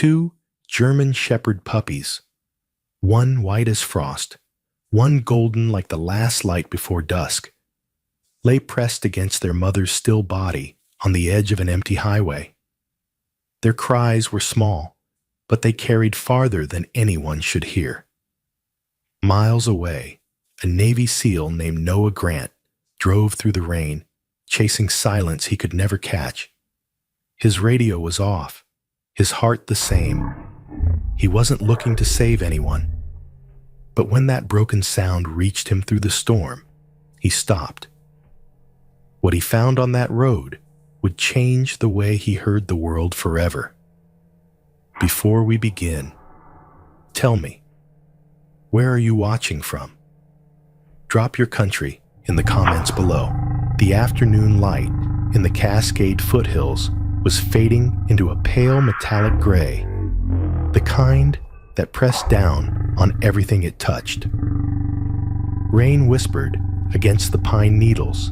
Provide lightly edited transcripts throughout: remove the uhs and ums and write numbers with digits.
2 German Shepherd puppies, one white as frost, one golden like the last light before dusk, lay pressed against their mother's still body on the edge of an empty highway. Their cries were small, but they carried farther than anyone should hear. Miles away, a Navy SEAL named Noah Grant drove through the rain, chasing silence he could never catch. His radio was off, his heart the same. He wasn't looking to save anyone. But when that broken sound reached him through the storm, he stopped. What he found on that road would change the way he heard the world forever. Before we begin, tell me, where are you watching from? Drop your country in the comments below. The afternoon light in the Cascade foothills was fading into a pale metallic gray, the kind that pressed down on everything it touched. Rain whispered against the pine needles,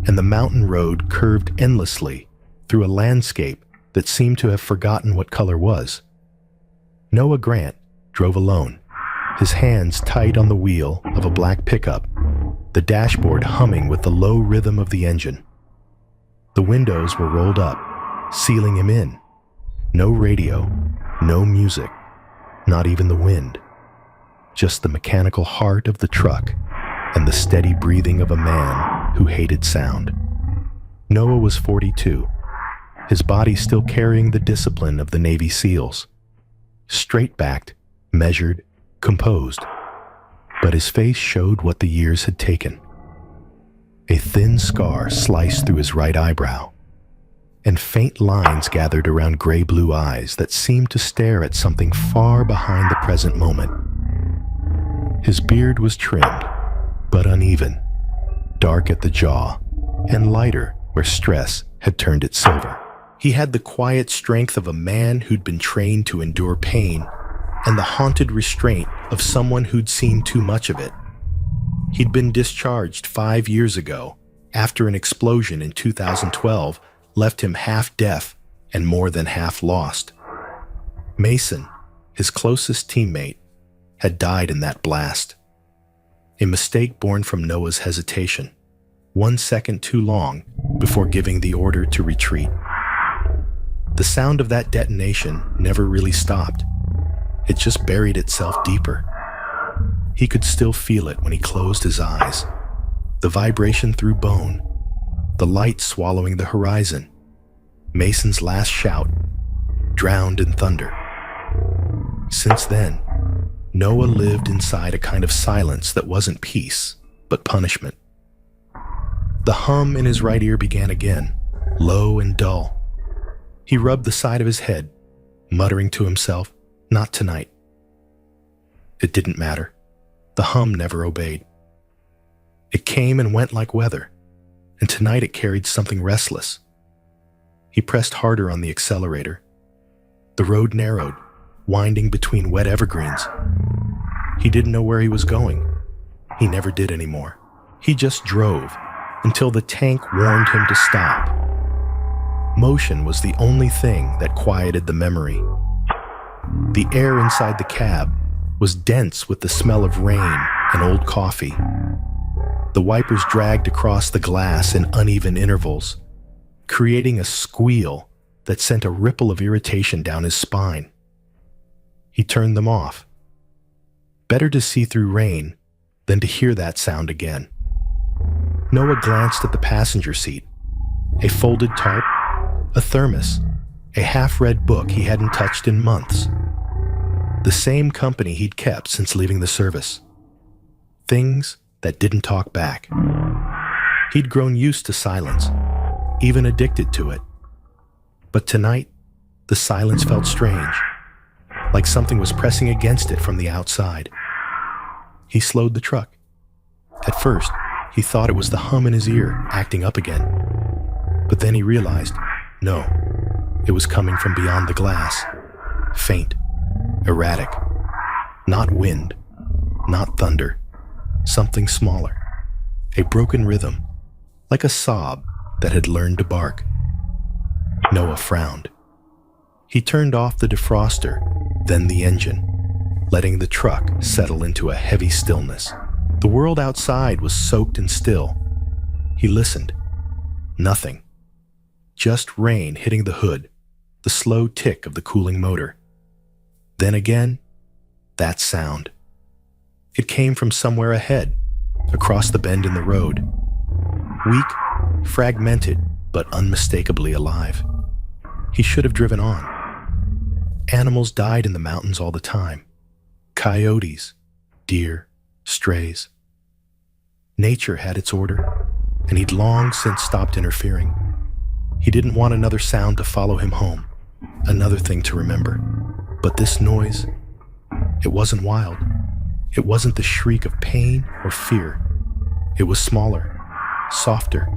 and the mountain road curved endlessly through a landscape that seemed to have forgotten what color was. Noah Grant drove alone, his hands tight on the wheel of a black pickup, the dashboard humming with the low rhythm of the engine. The windows were rolled up, sealing him in. No radio, no music, not even the wind. Just the mechanical heart of the truck and the steady breathing of a man who hated sound. Noah was 42, his body still carrying the discipline of the Navy SEALs. Straight-backed, measured, composed, but his face showed what the years had taken. A thin scar sliced through his right eyebrow, and faint lines gathered around gray-blue eyes that seemed to stare at something far behind the present moment. His beard was trimmed, but uneven, dark at the jaw, and lighter where stress had turned it silver. He had the quiet strength of a man who'd been trained to endure pain, and the haunted restraint of someone who'd seen too much of it. He'd been discharged 5 years ago after an explosion in 2012 left him half deaf and more than half lost. Mason, his closest teammate, had died in that blast. A mistake born from Noah's hesitation, 1 second too long before giving the order to retreat. The sound of that detonation never really stopped. It just buried itself deeper. He could still feel it when he closed his eyes. The vibration through bone, the light swallowing the horizon. Mason's last shout, drowned in thunder. Since then, Noah lived inside a kind of silence that wasn't peace, but punishment. The hum in his right ear began again, low and dull. He rubbed the side of his head, muttering to himself, "Not tonight." It didn't matter. The hum never obeyed. It came and went like weather, and tonight it carried something restless. He pressed harder on the accelerator. The road narrowed, winding between wet evergreens. He didn't know where he was going. He never did anymore. He just drove until the tank warned him to stop. Motion was the only thing that quieted the memory. The air inside the cab was dense with the smell of rain and old coffee. The wipers dragged across the glass in uneven intervals, creating a squeal that sent a ripple of irritation down his spine. He turned them off. Better to see through rain than to hear that sound again. Noah glanced at the passenger seat. A folded tarp, a thermos, a half-read book he hadn't touched in months. The same company he'd kept since leaving the service. Things that didn't talk back. He'd grown used to silence, even addicted to it. But tonight, the silence felt strange, like something was pressing against it from the outside. He slowed the truck. At first, he thought it was the hum in his ear acting up again. But then he realized, no, it was coming from beyond the glass. Faint, erratic. Not wind, not thunder. Something smaller. A broken rhythm, like a sob that had learned to bark. Noah frowned. He turned off the defroster, then the engine, letting the truck settle into a heavy stillness. The world outside was soaked and still. He listened. Nothing. Just rain hitting the hood, the slow tick of the cooling motor. Then again, that sound. It came from somewhere ahead, across the bend in the road. Weak, fragmented, but unmistakably alive. He should have driven on. Animals died in the mountains all the time. Coyotes, deer, strays. Nature had its order, and he'd long since stopped interfering. He didn't want another sound to follow him home, another thing to remember. But this noise, it wasn't wild. It wasn't the shriek of pain or fear. It was smaller, softer,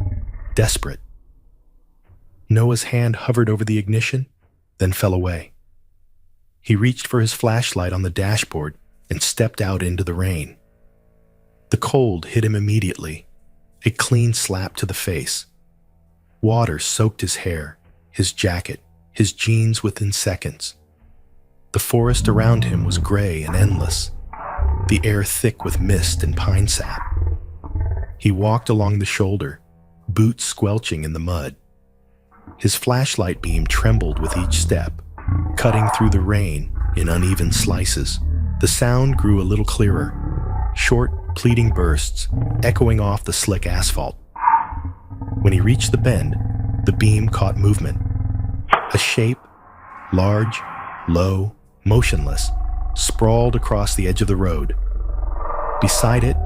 desperate. Noah's hand hovered over the ignition, then fell away. He reached for his flashlight on the dashboard and stepped out into the rain. The cold hit him immediately, a clean slap to the face. Water soaked his hair, his jacket, his jeans within seconds. The forest around him was gray and endless, the air thick with mist and pine sap. He walked along the shoulder, boots squelching in the mud. His flashlight beam trembled with each step, cutting through the rain in uneven slices. The sound grew a little clearer, short, pleading bursts echoing off the slick asphalt. When he reached the bend, the beam caught movement. A shape, large, low, motionless, sprawled across the edge of the road. Beside it,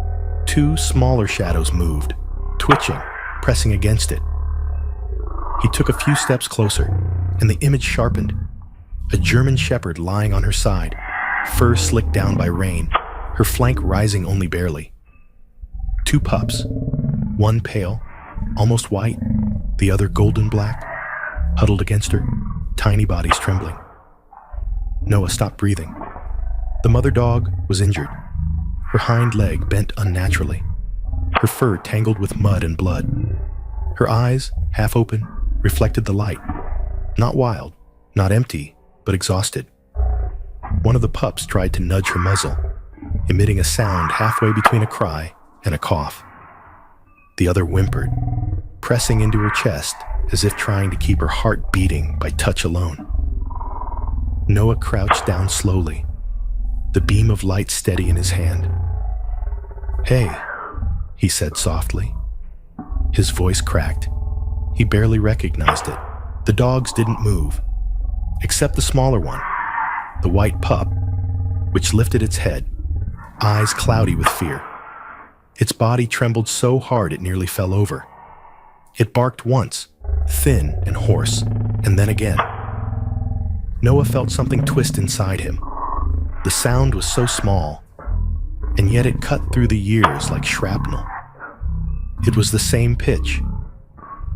two smaller shadows moved, twitching, pressing against it. He took a few steps closer, and the image sharpened. A German shepherd lying on her side, fur slicked down by rain, her flank rising only barely. Two pups, one pale, almost white, the other golden black, huddled against her, tiny bodies trembling. Noah stopped breathing. The mother dog was injured, her hind leg bent unnaturally, her fur tangled with mud and blood. Her eyes, half open, reflected the light, not wild, not empty, but exhausted. One of the pups tried to nudge her muzzle, emitting a sound halfway between a cry and a cough. The other whimpered, pressing into her chest as if trying to keep her heart beating by touch alone. Noah crouched down slowly, the beam of light steady in his hand. "Hey," he said softly. His voice cracked. He barely recognized it. The dogs didn't move, except the smaller one, the white pup, which lifted its head, eyes cloudy with fear. Its body trembled so hard it nearly fell over. It barked once, thin and hoarse, and then again. Noah felt something twist inside him. The sound was so small, and yet it cut through the years like shrapnel. It was the same pitch,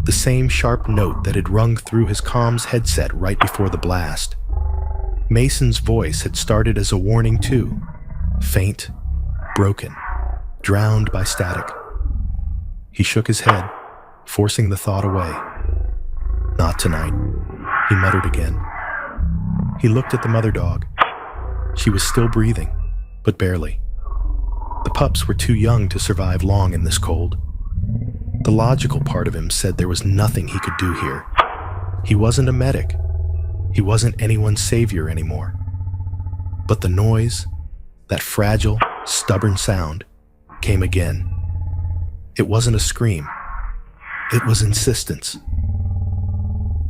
the same sharp note that had rung through his comms headset right before the blast. Mason's voice had started as a warning too, faint, broken, drowned by static. He shook his head, forcing the thought away. "Not tonight," he muttered again. He looked at the mother dog. She was still breathing, but barely. The pups were too young to survive long in this cold. The logical part of him said there was nothing he could do here. He wasn't a medic. He wasn't anyone's savior anymore. But the noise, that fragile, stubborn sound, came again. It wasn't a scream. It was insistence.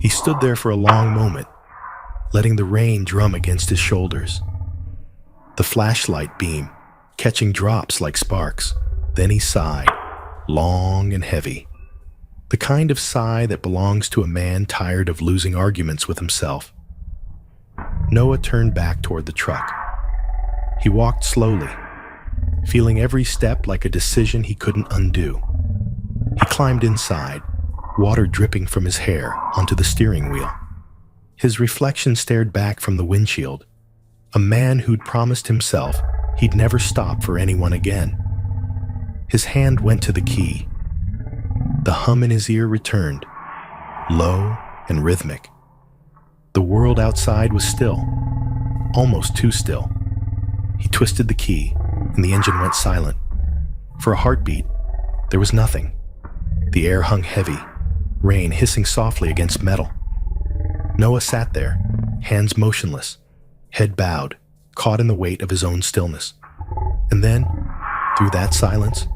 He stood there for a long moment, letting the rain drum against his shoulders. The flashlight beam catching drops like sparks. Then he sighed, long and heavy. The kind of sigh that belongs to a man tired of losing arguments with himself. Noah turned back toward the truck. He walked slowly, feeling every step like a decision he couldn't undo. He climbed inside, water dripping from his hair onto the steering wheel. His reflection stared back from the windshield, a man who'd promised himself he'd never stop for anyone again. His hand went to the key. The hum in his ear returned, low and rhythmic. The world outside was still, almost too still. He twisted the key, and the engine went silent. For a heartbeat, there was nothing. The air hung heavy, rain hissing softly against metal. Noah sat there, hands motionless, head bowed, caught in the weight of his own stillness. And then, through that silence,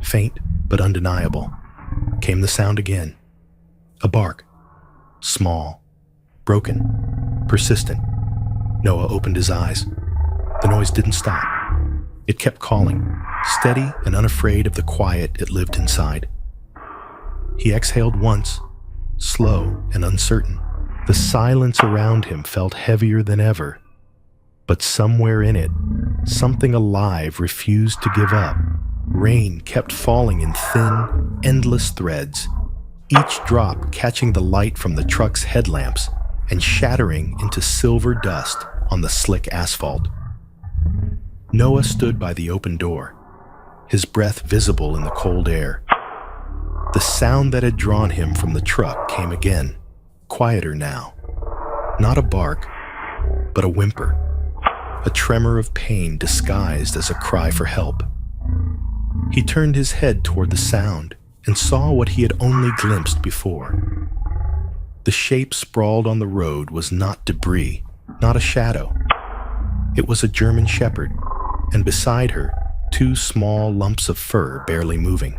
faint but undeniable, came the sound again. A bark. Small, broken, persistent. Noah opened his eyes. The noise didn't stop. It kept calling, steady and unafraid of the quiet it lived inside. He exhaled once, slow and uncertain. The silence around him felt heavier than ever. But somewhere in it, something alive refused to give up. Rain kept falling in thin, endless threads, each drop catching the light from the truck's headlamps and shattering into silver dust on the slick asphalt. Noah stood by the open door, his breath visible in the cold air. The sound that had drawn him from the truck came again, quieter now. Not a bark, but a whimper, a tremor of pain disguised as a cry for help. He turned his head toward the sound and saw what he had only glimpsed before. The shape sprawled on the road was not debris, not a shadow. It was a German shepherd, and beside her, two small lumps of fur barely moving.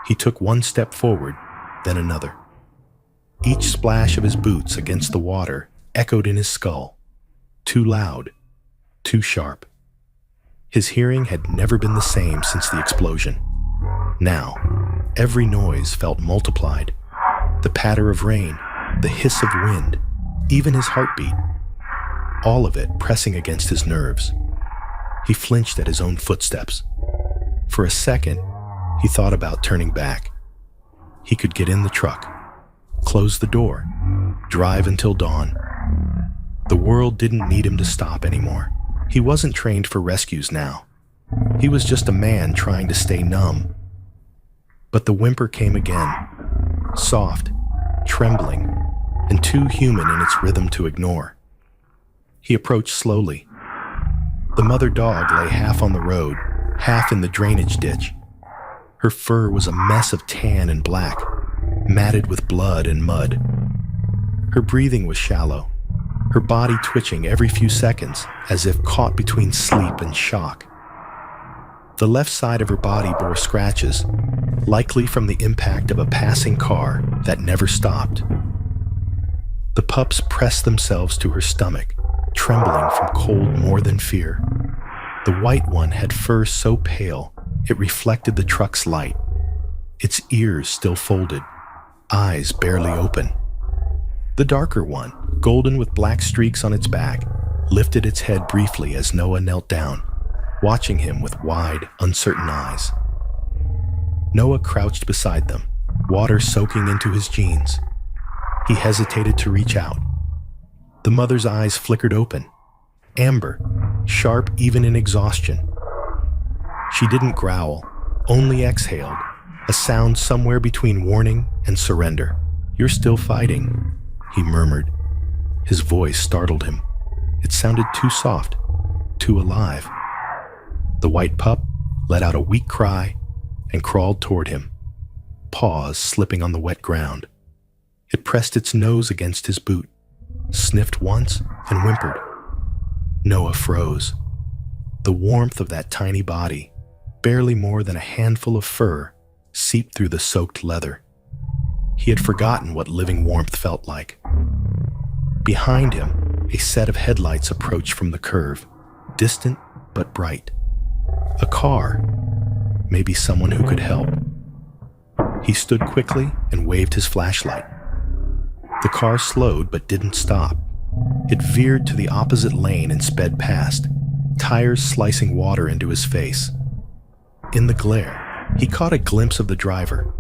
He took one step forward, then another. Each splash of his boots against the water echoed in his skull, too loud, too sharp. His hearing had never been the same since the explosion. Now, every noise felt multiplied. The patter of rain, the hiss of wind, even his heartbeat. All of it pressing against his nerves. He flinched at his own footsteps. For a second, he thought about turning back. He could get in the truck, close the door, drive until dawn. The world didn't need him to stop anymore. He wasn't trained for rescues now. He was just a man trying to stay numb. But the whimper came again, soft, trembling, and too human in its rhythm to ignore. He approached slowly. The mother dog lay half on the road, half in the drainage ditch. Her fur was a mess of tan and black, matted with blood and mud. Her breathing was shallow, her body twitching every few seconds as if caught between sleep and shock. The left side of her body bore scratches, likely from the impact of a passing car that never stopped. The pups pressed themselves to her stomach, trembling from cold more than fear. The white one had fur so pale it reflected the truck's light, its ears still folded, eyes barely open. The darker one, golden with black streaks on its back, lifted its head briefly as Noah knelt down, watching him with wide, uncertain eyes. Noah crouched beside them, water soaking into his jeans. He hesitated to reach out. The mother's eyes flickered open, amber, sharp even in exhaustion. She didn't growl, only exhaled, a sound somewhere between warning and surrender. "You're still fighting," he murmured. His voice startled him. It sounded too soft, too alive. The white pup let out a weak cry and crawled toward him, paws slipping on the wet ground. It pressed its nose against his boot, sniffed once, and whimpered. Noah froze. The warmth of that tiny body, barely more than a handful of fur, seeped through the soaked leather. He had forgotten what living warmth felt like. Behind him, a set of headlights approached from the curve, distant but bright. A car, maybe someone who could help. He stood quickly and waved his flashlight. The car slowed but didn't stop. It veered to the opposite lane and sped past, tires slicing water into his face. In the glare, he caught a glimpse of the driver,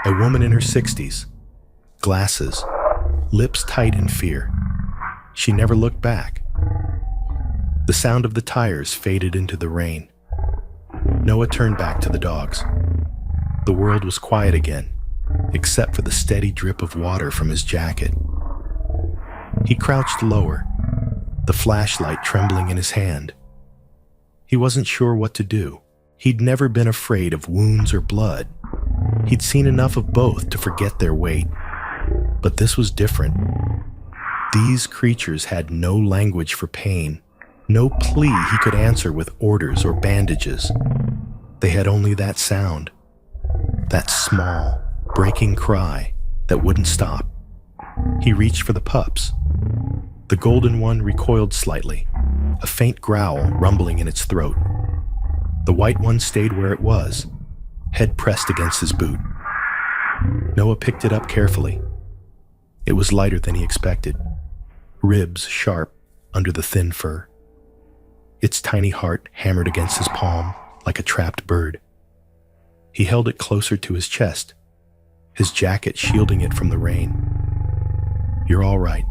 a woman in her 60s, glasses, lips tight in fear. She never looked back. The sound of the tires faded into the rain. Noah turned back to the dogs. The world was quiet again, except for the steady drip of water from his jacket. He crouched lower, the flashlight trembling in his hand. He wasn't sure what to do. He'd never been afraid of wounds or blood. He'd seen enough of both to forget their weight. But this was different. These creatures had no language for pain, no plea he could answer with orders or bandages. They had only that sound, that small, breaking cry that wouldn't stop. He reached for the pups. The golden one recoiled slightly, a faint growl rumbling in its throat. The white one stayed where it was, head pressed against his boot. Noah picked it up carefully. It was lighter than he expected, ribs sharp under the thin fur. Its tiny heart hammered against his palm like a trapped bird. He held it closer to his chest, his jacket shielding it from the rain. "You're all right,"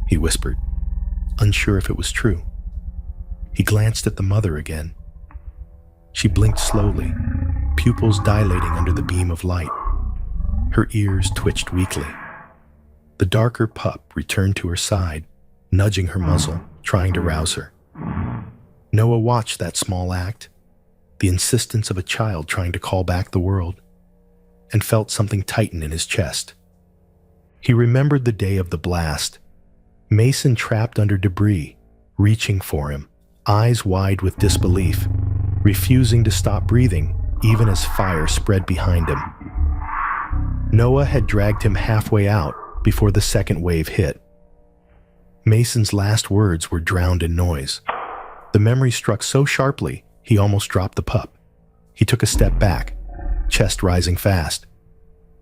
he whispered, unsure if it was true. He glanced at the mother again. She blinked slowly, pupils dilating under the beam of light. Her ears twitched weakly. The darker pup returned to her side, nudging her muzzle, trying to rouse her. Noah watched that small act, the insistence of a child trying to call back the world, and felt something tighten in his chest. He remembered the day of the blast, Mason trapped under debris, reaching for him, eyes wide with disbelief, refusing to stop breathing even as fire spread behind him. Noah had dragged him halfway out before the second wave hit. Mason's last words were drowned in noise. The memory struck so sharply, he almost dropped the pup. He took a step back, chest rising fast.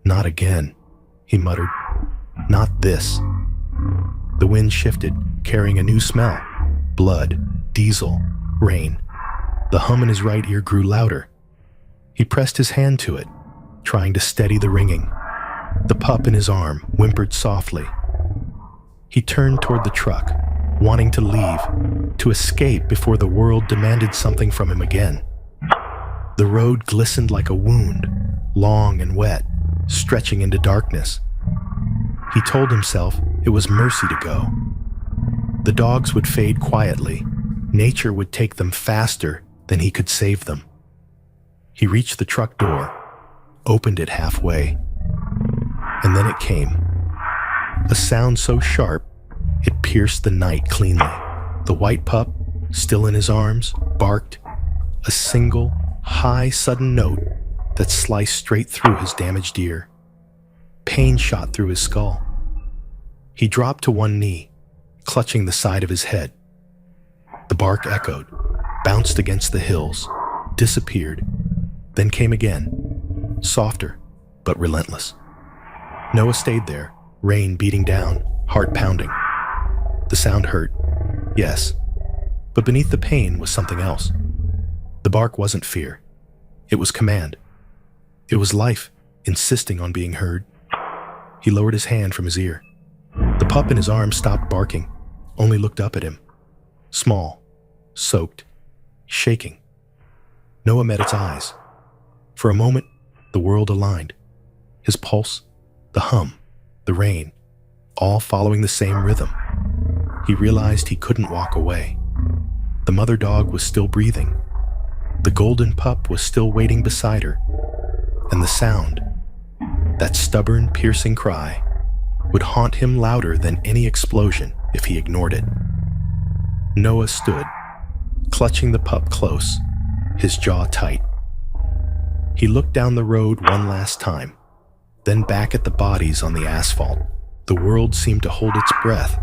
"Not again," he muttered. "Not this." The wind shifted, carrying a new smell. Blood, diesel, rain. The hum in his right ear grew louder. He pressed his hand to it, trying to steady the ringing. The pup in his arm whimpered softly. He turned toward the truck, wanting to leave, to escape before the world demanded something from him again. The road glistened like a wound, long and wet, stretching into darkness. He told himself it was mercy to go. The dogs would fade quietly. Nature would take them faster than he could save them. He reached the truck door, opened it halfway, and then it came. A sound so sharp, it pierced the night cleanly. The white pup, still in his arms, barked, a single, high, sudden note that sliced straight through his damaged ear. Pain shot through his skull. He dropped to one knee, clutching the side of his head. The bark echoed, bounced against the hills, disappeared, then came again, softer but relentless. Noah stayed there, rain beating down, heart pounding. The sound hurt, yes, but beneath the pain was something else. The bark wasn't fear. It was command. It was life, insisting on being heard. He lowered his hand from his ear. The pup in his arms stopped barking, only looked up at him. Small, soaked, shaking. Noah met its eyes. For a moment, the world aligned. His pulse, the hum, the rain, all following the same rhythm. He realized he couldn't walk away. The mother dog was still breathing. The golden pup was still waiting beside her. And the sound, that stubborn, piercing cry, would haunt him louder than any explosion if he ignored it. Noah stood, clutching the pup close, his jaw tight. He looked down the road one last time, then back at the bodies on the asphalt. The world seemed to hold its breath.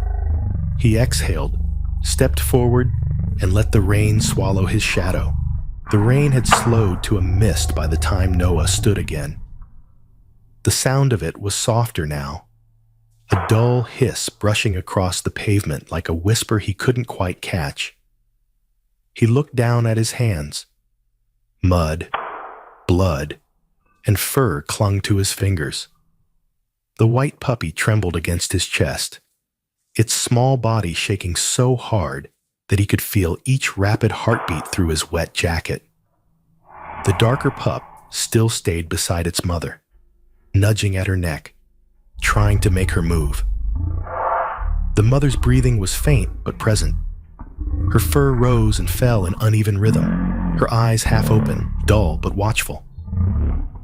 He exhaled, stepped forward, and let the rain swallow his shadow. The rain had slowed to a mist by the time Noah stood again. The sound of it was softer now, a dull hiss brushing across the pavement like a whisper he couldn't quite catch. He looked down at his hands. Mud, blood, and fur clung to his fingers. The white puppy trembled against his chest, its small body shaking so hard that he could feel each rapid heartbeat through his wet jacket. The darker pup still stayed beside its mother, nudging at her neck, trying to make her move. The mother's breathing was faint but present. Her fur rose and fell in uneven rhythm, her eyes half open, dull but watchful.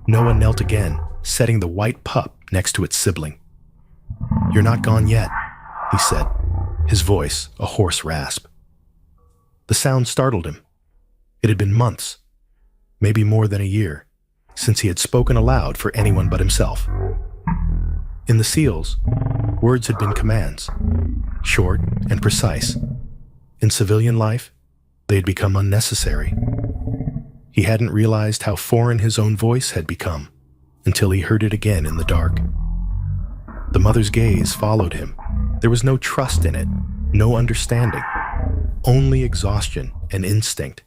Noah knelt again, setting the white pup next to its sibling. "You're not gone yet," he said, his voice a hoarse rasp. The sound startled him. It had been months, maybe more than a year, since he had spoken aloud for anyone but himself. In the seals, words had been commands, short and precise. In civilian life, they had become unnecessary. He hadn't realized how foreign his own voice had become until he heard it again in the dark. The mother's gaze followed him. There was no trust in it, no understanding, only exhaustion and instinct.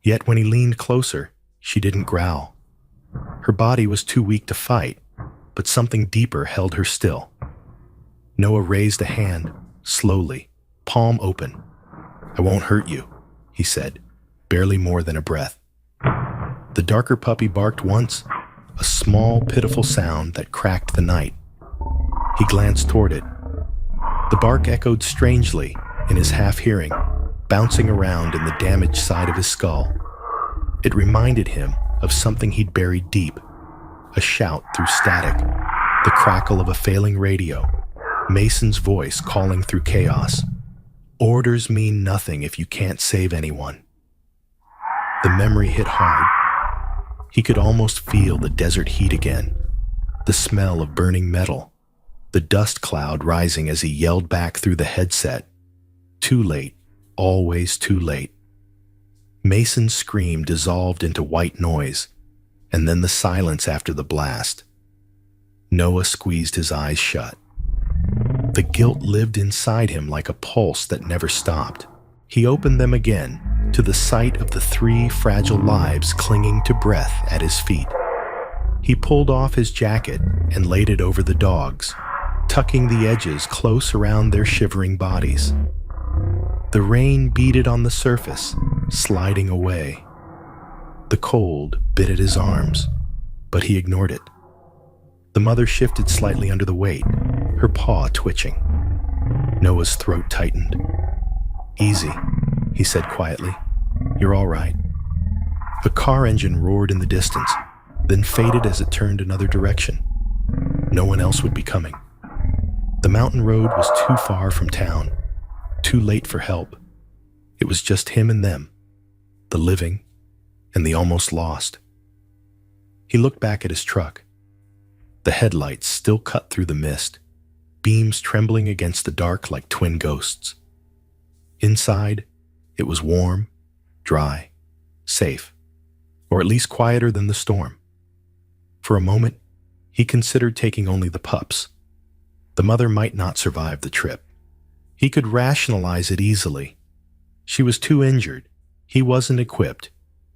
Yet when he leaned closer, she didn't growl. Her body was too weak to fight, but something deeper held her still. Noah raised a hand, slowly, palm open. "I won't hurt you," he said, barely more than a breath. The darker puppy barked once, a small, pitiful sound that cracked the night. He glanced toward it. The bark echoed strangely in his half-hearing, bouncing around in the damaged side of his skull. It reminded him of something he'd buried deep, a shout through static, the crackle of a failing radio, Mason's voice calling through chaos. Orders mean nothing if you can't save anyone. The memory hit hard. He could almost feel the desert heat again, the smell of burning metal, the dust cloud rising as he yelled back through the headset. Too late, always too late. Mason's scream dissolved into white noise, and then the silence after the blast. Noah squeezed his eyes shut. The guilt lived inside him like a pulse that never stopped. He opened them again to the sight of the 3 fragile lives clinging to breath at his feet. He pulled off his jacket and laid it over the dogs, tucking the edges close around their shivering bodies. The rain beaded on the surface, sliding away. The cold bit at his arms, but he ignored it. The mother shifted slightly under the weight, her paw twitching. Noah's throat tightened. "Easy," he said quietly. "You're all right." A car engine roared in the distance, then faded as it turned another direction. No one else would be coming. The mountain road was too far from town, too late for help. It was just him and them, the living and the almost lost. He looked back at his truck. The headlights still cut through the mist, beams trembling against the dark like twin ghosts. Inside, it was warm, dry, safe, or at least quieter than the storm. For a moment, he considered taking only the pups. The mother might not survive the trip. He could rationalize it easily. She was too injured. He wasn't equipped.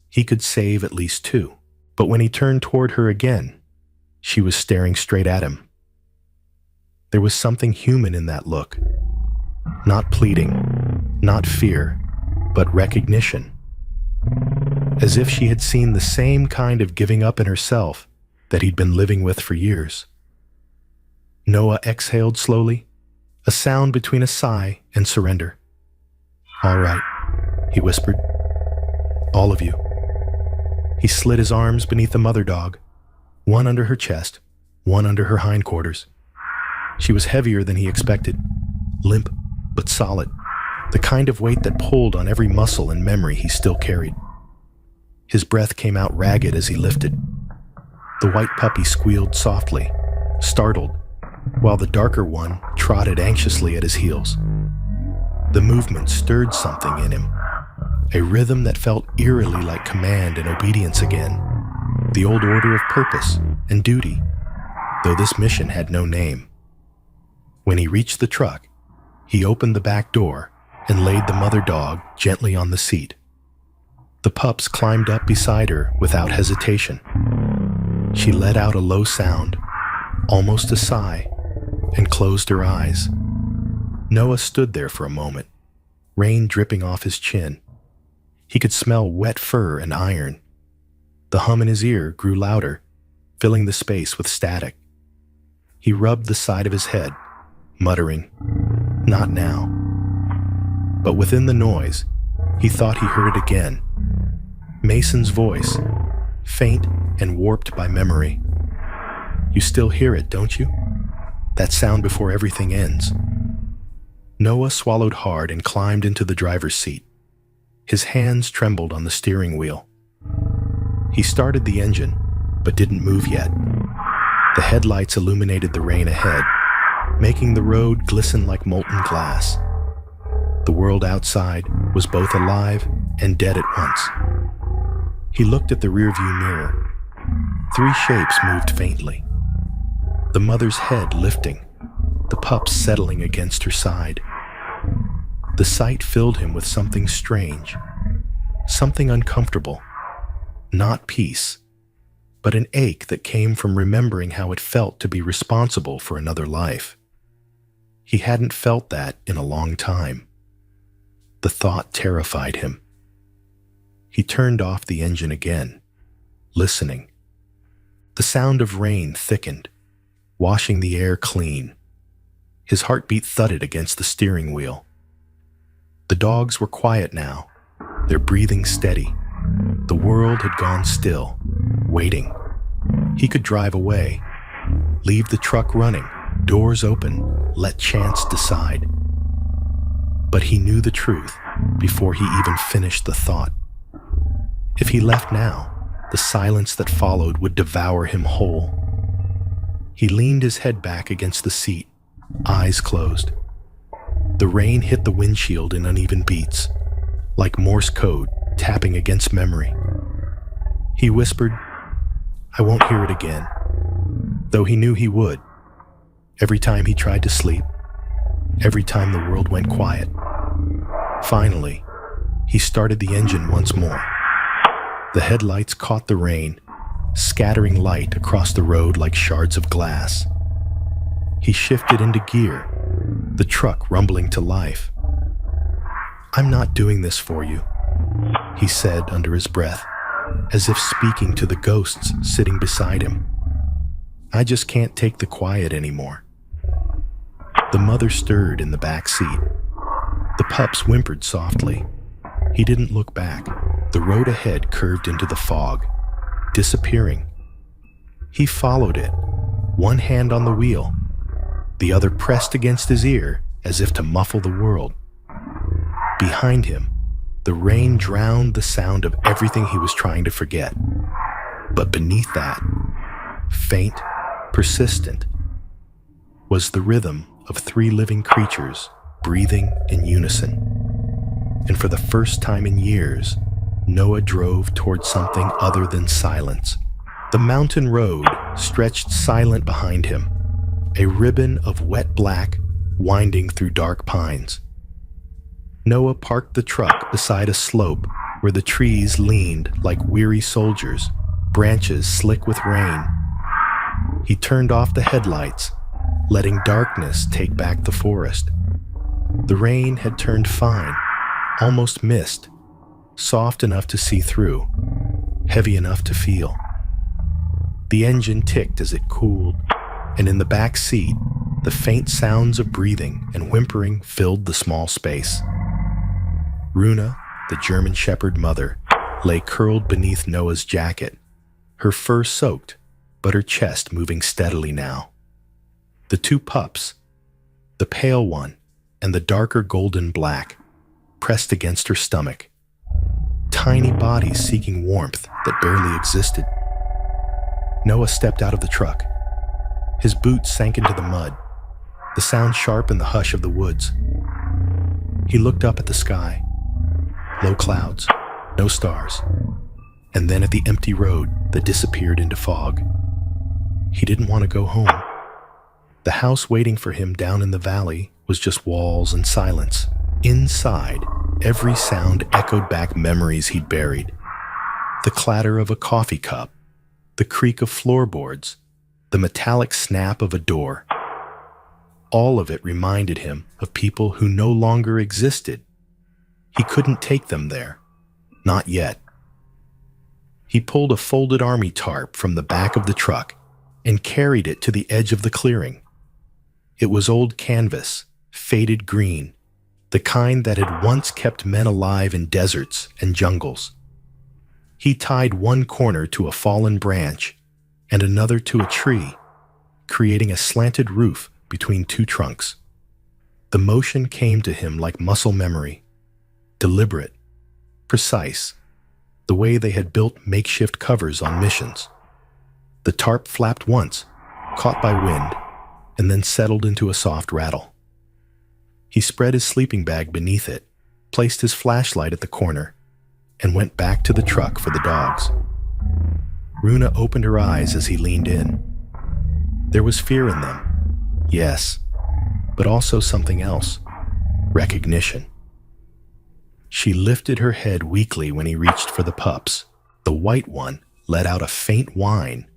He could save at least 2. But when he turned toward her again, she was staring straight at him. There was something human in that look. Not pleading, not fear, but recognition. As if she had seen the same kind of giving up in herself that he'd been living with for years. Noah exhaled slowly, a sound between a sigh and surrender. "All right," he whispered. "All of you." He slid his arms beneath the mother dog, one under her chest, one under her hindquarters. She was heavier than he expected, limp but solid, the kind of weight that pulled on every muscle and memory he still carried. His breath came out ragged as he lifted. The white puppy squealed softly, startled, while the darker one trotted anxiously at his heels. The movement stirred something in him, a rhythm that felt eerily like command and obedience again, the old order of purpose and duty, though this mission had no name. When he reached the truck, he opened the back door and laid the mother dog gently on the seat. The pups climbed up beside her without hesitation. She let out a low sound, almost a sigh, and closed her eyes. Noah stood there for a moment, rain dripping off his chin. He could smell wet fur and iron. The hum in his ear grew louder, filling the space with static. He rubbed the side of his head, muttering, Not now. But within the noise, he thought he heard it again. Mason's voice, faint and warped by memory. You still hear it, don't you? That sound before everything ends. Noah swallowed hard and climbed into the driver's seat. His hands trembled on the steering wheel. He started the engine, but didn't move yet. The headlights illuminated the rain ahead, making the road glisten like molten glass. The world outside was both alive and dead at once. He looked at the rearview mirror. 3 shapes moved faintly. The mother's head lifting, the pups settling against her side. The sight filled him with something strange, something uncomfortable. Not peace, but an ache that came from remembering how it felt to be responsible for another life. He hadn't felt that in a long time. The thought terrified him. He turned off the engine again, listening. The sound of rain thickened, washing the air clean. His heartbeat thudded against the steering wheel. The dogs were quiet now, their breathing steady. The world had gone still, waiting. He could drive away, leave the truck running, doors open, let chance decide. But he knew the truth before he even finished the thought. If he left now, the silence that followed would devour him whole. He leaned his head back against the seat, eyes closed. The rain hit the windshield in uneven beats, like Morse code tapping against memory. He whispered, "I won't hear it again," though he knew he would. Every time he tried to sleep, every time the world went quiet. Finally, he started the engine once more. The headlights caught the rain, scattering light across the road like shards of glass. He shifted into gear, the truck rumbling to life. "I'm not doing this for you," he said under his breath, as if speaking to the ghosts sitting beside him. "I just can't take the quiet anymore." The mother stirred in the back seat. The pups whimpered softly. He didn't look back. The road ahead curved into the fog, disappearing. He followed it, one hand on the wheel, the other pressed against his ear as if to muffle the world. Behind him, the rain drowned the sound of everything he was trying to forget. But beneath that, faint, persistent, was the rhythm of 3 living creatures breathing in unison. And for the first time in years, Noah drove toward something other than silence. The mountain road stretched silent behind him, a ribbon of wet black winding through dark pines. Noah parked the truck beside a slope where the trees leaned like weary soldiers, branches slick with rain. He turned off the headlights, letting darkness take back the forest. The rain had turned fine, almost mist, soft enough to see through, heavy enough to feel. The engine ticked as it cooled, and in the back seat, the faint sounds of breathing and whimpering filled the small space. Runa, the German Shepherd mother, lay curled beneath Noah's jacket, her fur soaked, but her chest moving steadily now. The 2 pups, the pale one and the darker golden black, pressed against her stomach, tiny bodies seeking warmth that barely existed. Noah stepped out of the truck. His boots sank into the mud, the sound sharp in the hush of the woods. He looked up at the sky. Low clouds, no stars, and then at the empty road that disappeared into fog. He didn't want to go home. The house waiting for him down in the valley was just walls and silence. Inside, every sound echoed back memories he'd buried. The clatter of a coffee cup, the creak of floorboards, the metallic snap of a door. All of it reminded him of people who no longer existed. He couldn't take them there. Not yet. He pulled a folded army tarp from the back of the truck and carried it to the edge of the clearing. It was old canvas, faded green, the kind that had once kept men alive in deserts and jungles. He tied one corner to a fallen branch and another to a tree, creating a slanted roof between two trunks. The motion came to him like muscle memory, deliberate, precise, the way they had built makeshift covers on missions. The tarp flapped once, caught by wind, and then settled into a soft rattle. He spread his sleeping bag beneath it, placed his flashlight at the corner, and went back to the truck for the dogs. Runa opened her eyes as he leaned in. There was fear in them, yes, but also something else, recognition. She lifted her head weakly when he reached for the pups. The white one let out a faint whine,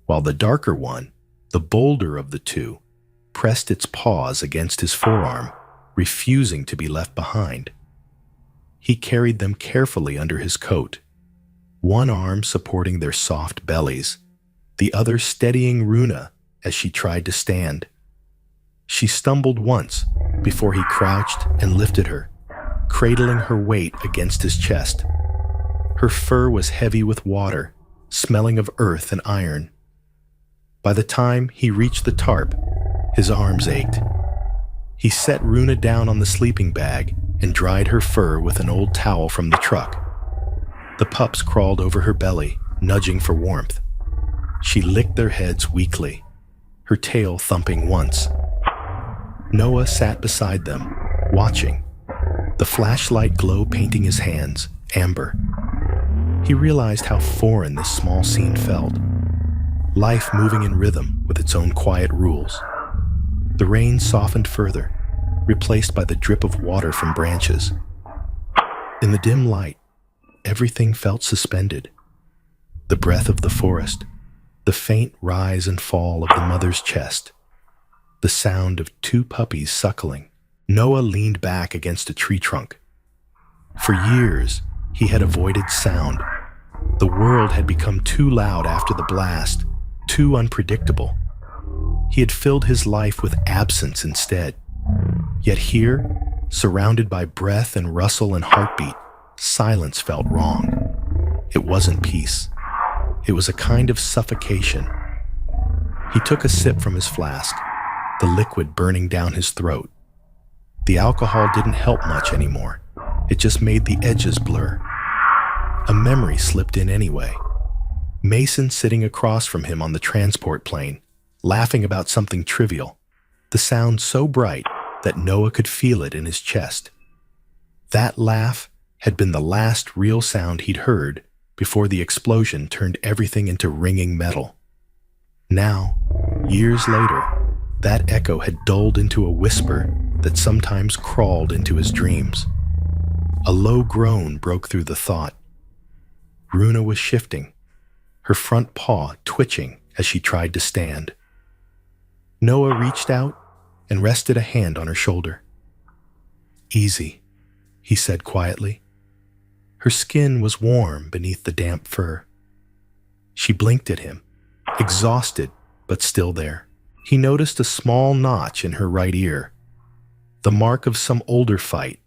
while the darker one, the bolder of the two, pressed its paws against his forearm, refusing to be left behind. He carried them carefully under his coat, one arm supporting their soft bellies, the other steadying Runa as she tried to stand. She stumbled once before he crouched and lifted her, cradling her weight against his chest. Her fur was heavy with water, smelling of earth and iron. By the time he reached the tarp, his arms ached. He set Runa down on the sleeping bag and dried her fur with an old towel from the truck. The pups crawled over her belly, nudging for warmth. She licked their heads weakly, her tail thumping once. Noah sat beside them, watching, the flashlight glow painting his hands, amber. He realized how foreign this small scene felt. Life moving in rhythm with its own quiet rules. The rain softened further, replaced by the drip of water from branches. In the dim light, everything felt suspended. The breath of the forest, the faint rise and fall of the mother's chest, the sound of two puppies suckling. Noah leaned back against a tree trunk. For years, he had avoided sound. The world had become too loud after the blast, too unpredictable. He had filled his life with absence instead. Yet here, surrounded by breath and rustle and heartbeat, silence felt wrong. It wasn't peace. It was a kind of suffocation. He took a sip from his flask, the liquid burning down his throat. The alcohol didn't help much anymore. It just made the edges blur. A memory slipped in anyway. Mason sitting across from him on the transport plane, laughing about something trivial, the sound so bright that Noah could feel it in his chest. That laugh had been the last real sound he'd heard before the explosion turned everything into ringing metal. Now, years later, that echo had dulled into a whisper that sometimes crawled into his dreams. A low groan broke through the thought. Runa was shifting, her front paw twitching as she tried to stand. Noah reached out and rested a hand on her shoulder. "Easy," he said quietly. Her skin was warm beneath the damp fur. She blinked at him, exhausted but still there. He noticed a small notch in her right ear, the mark of some older fight,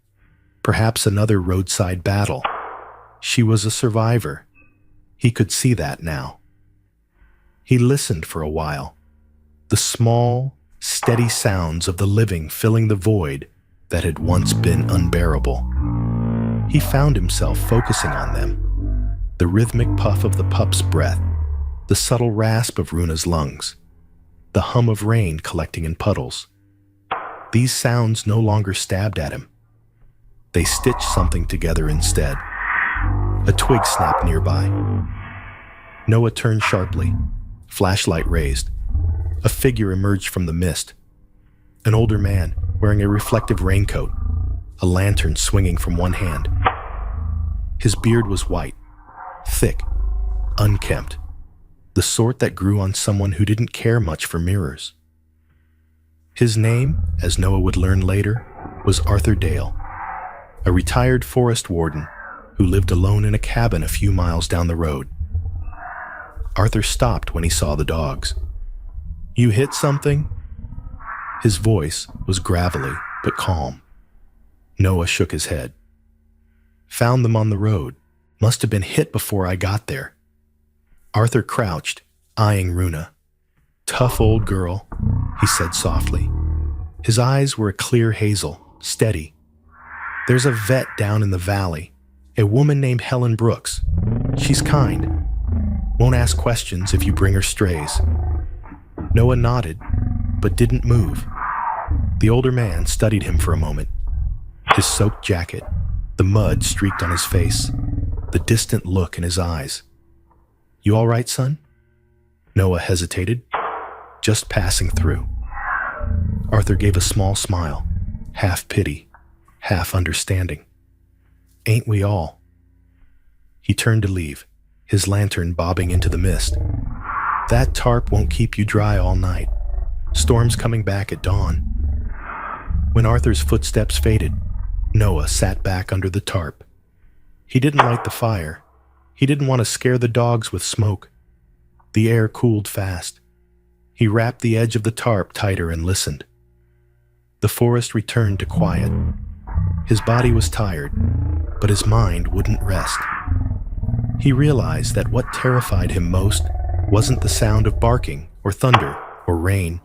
perhaps another roadside battle. She was a survivor. He could see that now. He listened for a while, the small, steady sounds of the living filling the void that had once been unbearable. He found himself focusing on them, the rhythmic puff of the pup's breath, the subtle rasp of Runa's lungs, the hum of rain collecting in puddles. These sounds no longer stabbed at him. They stitched something together instead. A twig snapped nearby. Noah turned sharply, flashlight raised. A figure emerged from the mist. An older man wearing a reflective raincoat, a lantern swinging from one hand. His beard was white, thick, unkempt, the sort that grew on someone who didn't care much for mirrors. His name, as Noah would learn later, was Arthur Dale, a retired forest warden who lived alone in a cabin a few miles down the road. Arthur stopped when he saw the dogs. "You hit something?" His voice was gravelly but calm. Noah shook his head. Found them on the road. Must have been hit before I got there. Arthur crouched, eyeing Runa. Tough old girl, he said softly. His eyes were a clear hazel, steady. There's a vet down in the valley, a woman named Helen Brooks. She's kind. Won't ask questions if you bring her strays. Noah nodded, but didn't move. The older man studied him for a moment. His soaked jacket, the mud streaked on his face, the distant look in his eyes. You all right, son? Noah hesitated, just passing through. Arthur gave a small smile, half pity, half understanding. Ain't we all? He turned to leave, his lantern bobbing into the mist. That tarp won't keep you dry all night. Storm's coming back at dawn. When Arthur's footsteps faded, Noah sat back under the tarp. He didn't light the fire. He didn't want to scare the dogs with smoke. The air cooled fast. He wrapped the edge of the tarp tighter and listened. The forest returned to quiet. His body was tired, but his mind wouldn't rest. He realized that what terrified him most wasn't the sound of barking or thunder or rain.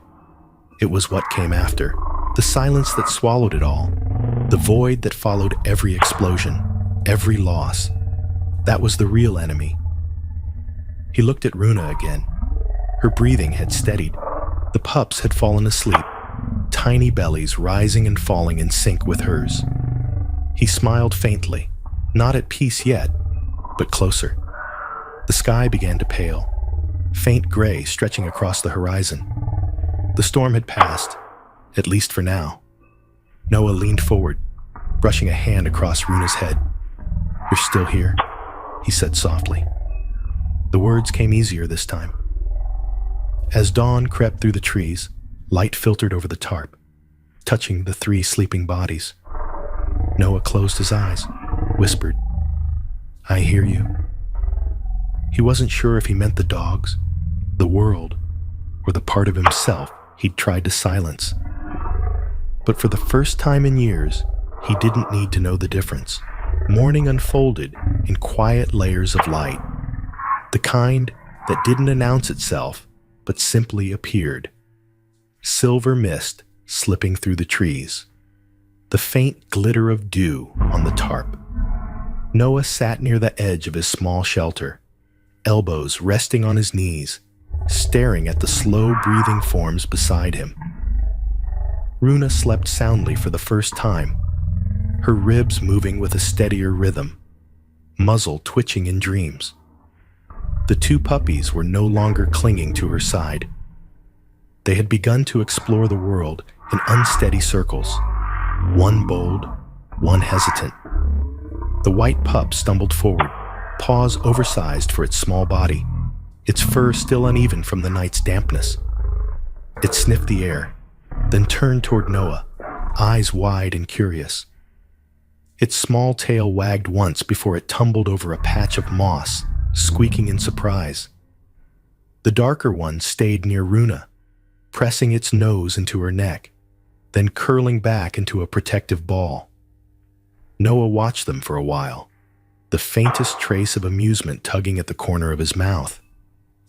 It was what came after, the silence that swallowed it all, the void that followed every explosion, every loss. That was the real enemy. He looked at Runa again. Her breathing had steadied. The pups had fallen asleep, tiny bellies rising and falling in sync with hers. He smiled faintly, not at peace yet, but closer. The sky began to pale, faint gray stretching across the horizon. The storm had passed, at least for now. Noah leaned forward, brushing a hand across Runa's head. You're still here, he said softly. The words came easier this time. As dawn crept through the trees, light filtered over the tarp, touching the 3 sleeping bodies. Noah closed his eyes, whispered, I hear you. He wasn't sure if he meant the dogs, the world, or the part of himself he'd tried to silence. But for the first time in years, he didn't need to know the difference. Morning unfolded in quiet layers of light, the kind that didn't announce itself, but simply appeared. Silver mist slipping through the trees, the faint glitter of dew on the tarp. Noah sat near the edge of his small shelter, elbows resting on his knees, staring at the slow-breathing forms beside him. Runa slept soundly for the first time, her ribs moving with a steadier rhythm, muzzle twitching in dreams. The 2 puppies were no longer clinging to her side. They had begun to explore the world in unsteady circles, one bold, one hesitant. The white pup stumbled forward, paws oversized for its small body, its fur still uneven from the night's dampness. It sniffed the air, then turned toward Noah, eyes wide and curious. Its small tail wagged once before it tumbled over a patch of moss, squeaking in surprise. The darker one stayed near Runa, pressing its nose into her neck, then curling back into a protective ball. Noah watched them for a while, the faintest trace of amusement tugging at the corner of his mouth.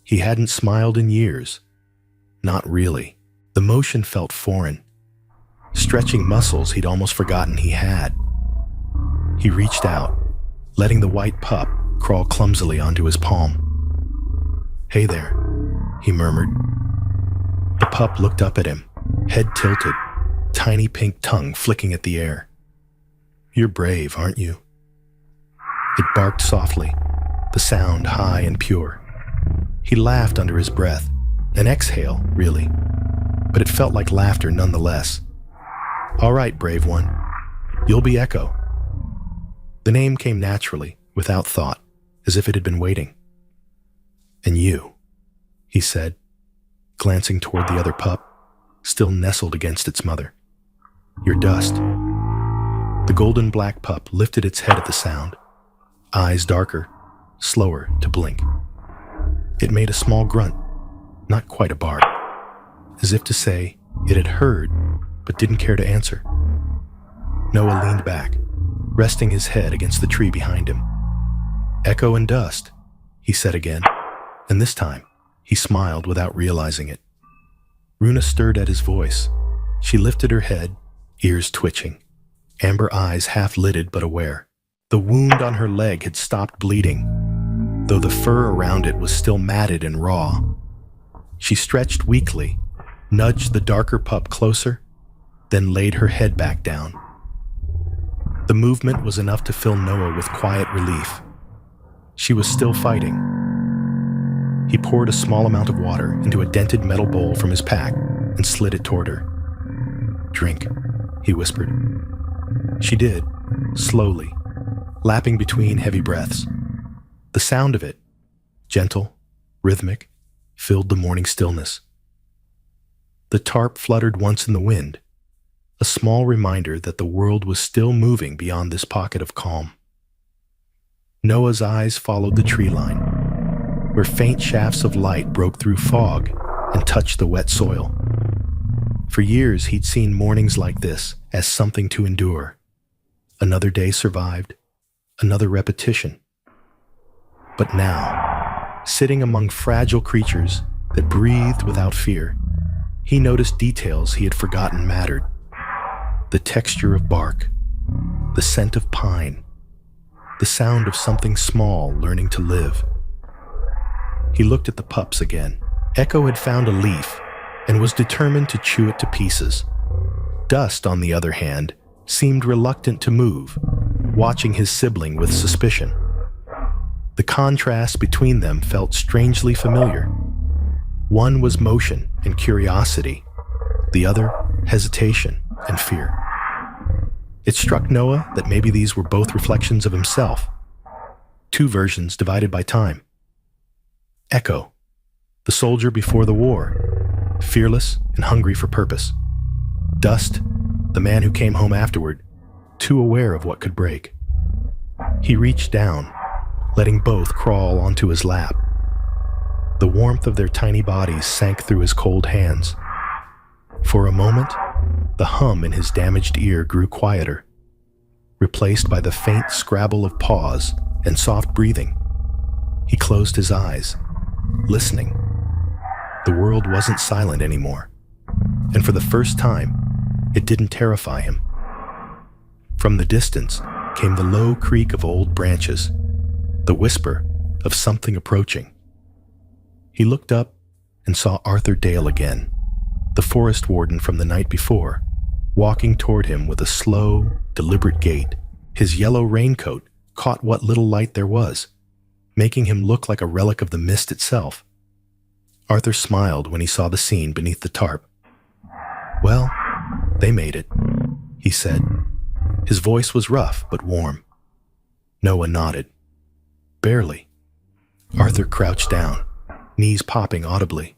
He hadn't smiled in years. Not really. The motion felt foreign, stretching muscles he'd almost forgotten he had. He reached out, letting the white pup crawl clumsily onto his palm. Hey there, he murmured. The pup looked up at him, head tilted, tiny pink tongue flicking at the air. You're brave, aren't you? It barked softly, the sound high and pure. He laughed under his breath, an exhale, really, but it felt like laughter nonetheless. All right, brave one, you'll be Echo. The name came naturally, without thought, as if it had been waiting. And you, he said, glancing toward the other pup, still nestled against its mother. You're Dust. The golden black pup lifted its head at the sound, eyes darker, slower to blink. It made a small grunt, not quite a bark, as if to say, It had heard, but didn't care to answer. Noah leaned back, resting his head against the tree behind him. "Echo and dust," he said again, and this time he smiled without realizing it. Runa stirred at his voice. She lifted her head, ears twitching, amber eyes half-lidded but aware. The wound on her leg had stopped bleeding, though the fur around it was still matted and raw. She stretched weakly, nudged the darker pup closer, then laid her head back down. The movement was enough to fill Noah with quiet relief. She was still fighting. He poured a small amount of water into a dented metal bowl from his pack and slid it toward her. "Drink," he whispered. She did, slowly, lapping between heavy breaths. The sound of it, gentle, rhythmic, filled the morning stillness. The tarp fluttered once in the wind, a small reminder that the world was still moving beyond this pocket of calm. Noah's eyes followed the tree line, where faint shafts of light broke through fog and touched the wet soil. For years, he'd seen mornings like this as something to endure. Another day survived, another repetition. But now, sitting among fragile creatures that breathed without fear, he noticed details he had forgotten mattered. The texture of bark, the scent of pine, the sound of something small learning to live. He looked at the pups again. Echo had found a leaf and was determined to chew it to pieces. Dust, on the other hand, seemed reluctant to move, watching his sibling with suspicion. The contrast between them felt strangely familiar. One was motion and curiosity, the other hesitation and fear. It struck Noah that maybe these were both reflections of himself, two versions divided by time. Echo, the soldier before the war, fearless and hungry for purpose. Dust, the man who came home afterward, too aware of what could break. He reached down, letting both crawl onto his lap. The warmth of their tiny bodies sank through his cold hands. For a moment, the hum in his damaged ear grew quieter, replaced by the faint scrabble of paws and soft breathing. He closed his eyes, listening. The world wasn't silent anymore, and for the first time, it didn't terrify him. From the distance came the low creak of old branches, the whisper of something approaching. He looked up and saw Arthur Dale again, the forest warden from the night before, walking toward him with a slow, deliberate gait. His yellow raincoat caught what little light there was, making him look like a relic of the mist itself. Arthur smiled when he saw the scene beneath the tarp. "Well, they made it," he said. His voice was rough but warm. Noah nodded. "Barely." Arthur crouched down, knees popping audibly.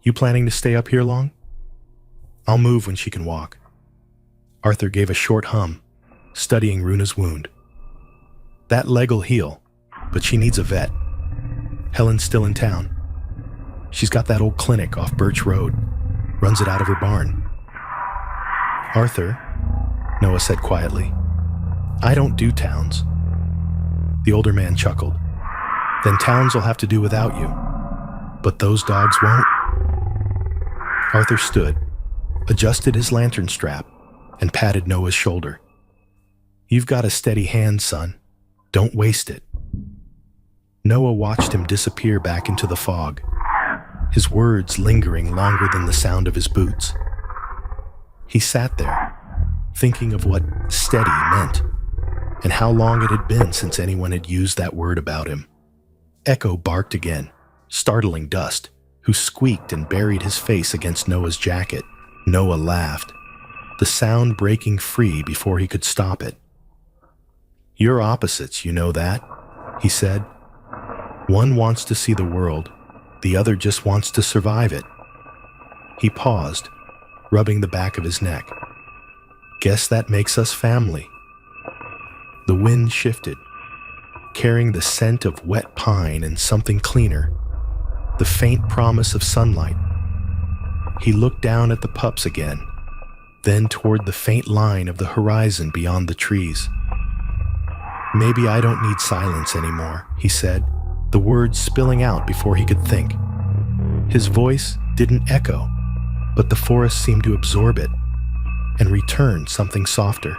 "You planning to stay up here long?" "I'll move when she can walk." Arthur gave a short hum, studying Runa's wound. "That leg'll heal, but she needs a vet. Helen's still in town. She's got that old clinic off Birch Road, runs it out of her barn." "Arthur," Noah said quietly, "I don't do towns." The older man chuckled. "Then towns will have to do without you. But those dogs won't." Arthur stood, adjusted his lantern strap, and patted Noah's shoulder. "You've got a steady hand, son. Don't waste it." Noah watched him disappear back into the fog, his words lingering longer than the sound of his boots. He sat there, thinking of what steady meant, and how long it had been since anyone had used that word about him. Echo barked again, startling Dust, who squeaked and buried his face against Noah's jacket. Noah laughed, the sound breaking free before he could stop it. "You're opposites, you know that," he said. "One wants to see the world, the other just wants to survive it." He paused, rubbing the back of his neck. "Guess that makes us family." The wind shifted, carrying the scent of wet pine and something cleaner, the faint promise of sunlight. He looked down at the pups again, then toward the faint line of the horizon beyond the trees. "Maybe I don't need silence anymore," he said, the words spilling out before he could think. His voice didn't echo, but the forest seemed to absorb it and return something softer.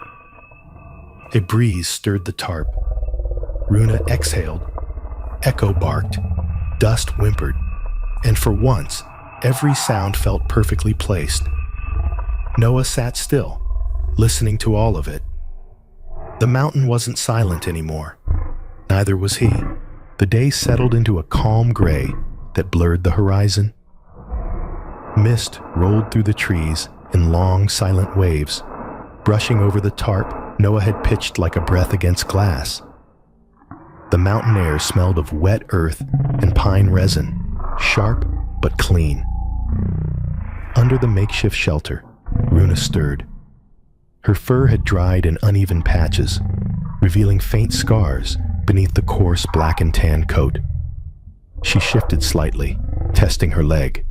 A breeze stirred the tarp. Runa exhaled, echo barked, dust whimpered, and for once, every sound felt perfectly placed. Noah sat still, listening to all of it. The mountain wasn't silent anymore. Neither was he. The day settled into a calm gray that blurred the horizon. Mist rolled through the trees in long, silent waves. Brushing over the tarp Noah had pitched like a breath against glass. The mountain air smelled of wet earth and pine resin, sharp but clean. Under the makeshift shelter, Runa stirred. Her fur had dried in uneven patches, revealing faint scars beneath the coarse black and tan coat. She shifted slightly, testing her leg.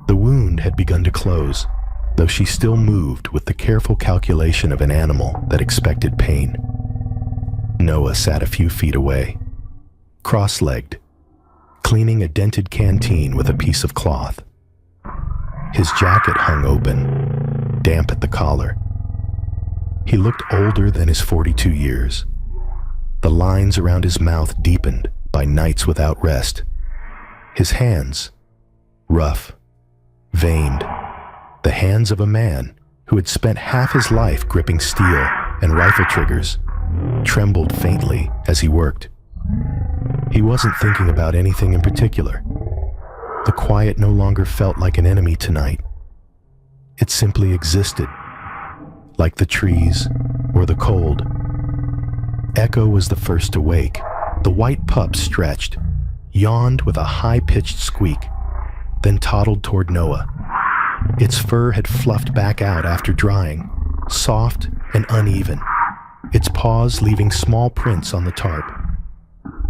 The wound had begun to close, though she still moved with the careful calculation of an animal that expected pain. Noah sat a few feet away, cross-legged, cleaning a dented canteen with a piece of cloth. His jacket hung open, damp at the collar. He looked older than his 42 years. The lines around his mouth deepened by nights without rest. His hands, rough, veined, the hands of a man who had spent half his life gripping steel and rifle triggers, trembled faintly as he worked. He wasn't thinking about anything in particular. The quiet no longer felt like an enemy tonight. It simply existed, like the trees or the cold. Echo was the first to wake. The white pup stretched, yawned with a high-pitched squeak, then toddled toward Noah. Its fur had fluffed back out after drying, soft and uneven, its paws leaving small prints on the tarp.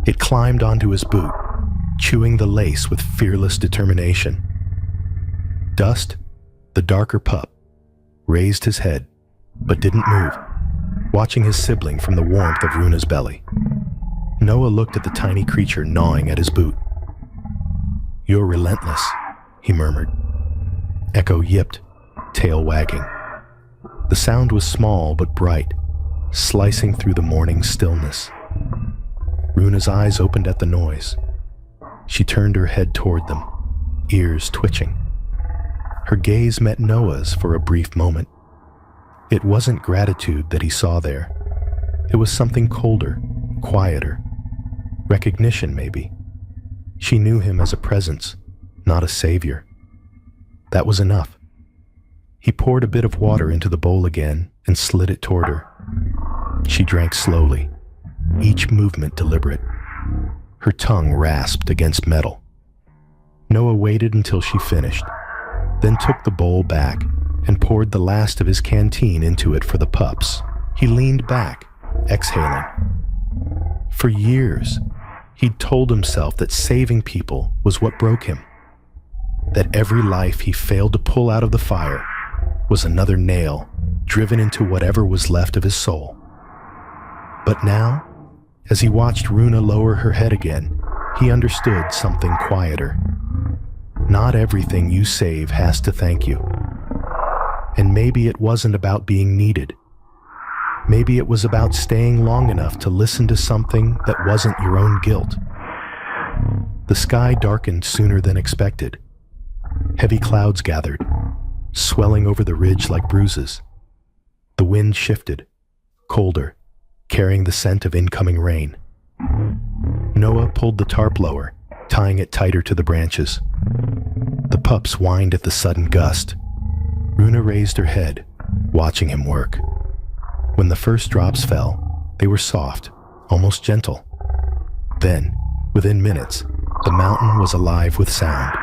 It climbed onto his boot, chewing the lace with fearless determination. Dust, the darker pup, raised his head, but didn't move, watching his sibling from the warmth of Runa's belly. Noah looked at the tiny creature gnawing at his boot. "You're relentless," he murmured. Echo yipped, tail wagging. The sound was small but bright, slicing through the morning stillness. Runa's eyes opened at the noise. She turned her head toward them, ears twitching. Her gaze met Noah's for a brief moment. It wasn't gratitude that he saw there. It was something colder, quieter. Recognition, maybe. She knew him as a presence, not a savior. That was enough. He poured a bit of water into the bowl again and slid it toward her. She drank slowly, each movement deliberate. Her tongue rasped against metal. Noah waited until she finished, then took the bowl back and poured the last of his canteen into it for the pups. He leaned back, exhaling. For years, he'd told himself that saving people was what broke him, that every life he failed to pull out of the fire was another nail driven into whatever was left of his soul. But now, as he watched Runa lower her head again, he understood something quieter. Not everything you save has to thank you. And maybe it wasn't about being needed. Maybe it was about staying long enough to listen to something that wasn't your own guilt. The sky darkened sooner than expected. Heavy clouds gathered, swelling over the ridge like bruises. The wind shifted, colder, carrying the scent of incoming rain. Noah pulled the tarp lower, tying it tighter to the branches. The pups whined at the sudden gust. Runa raised her head, watching him work. When the first drops fell, they were soft, almost gentle. Then, within minutes, the mountain was alive with sound.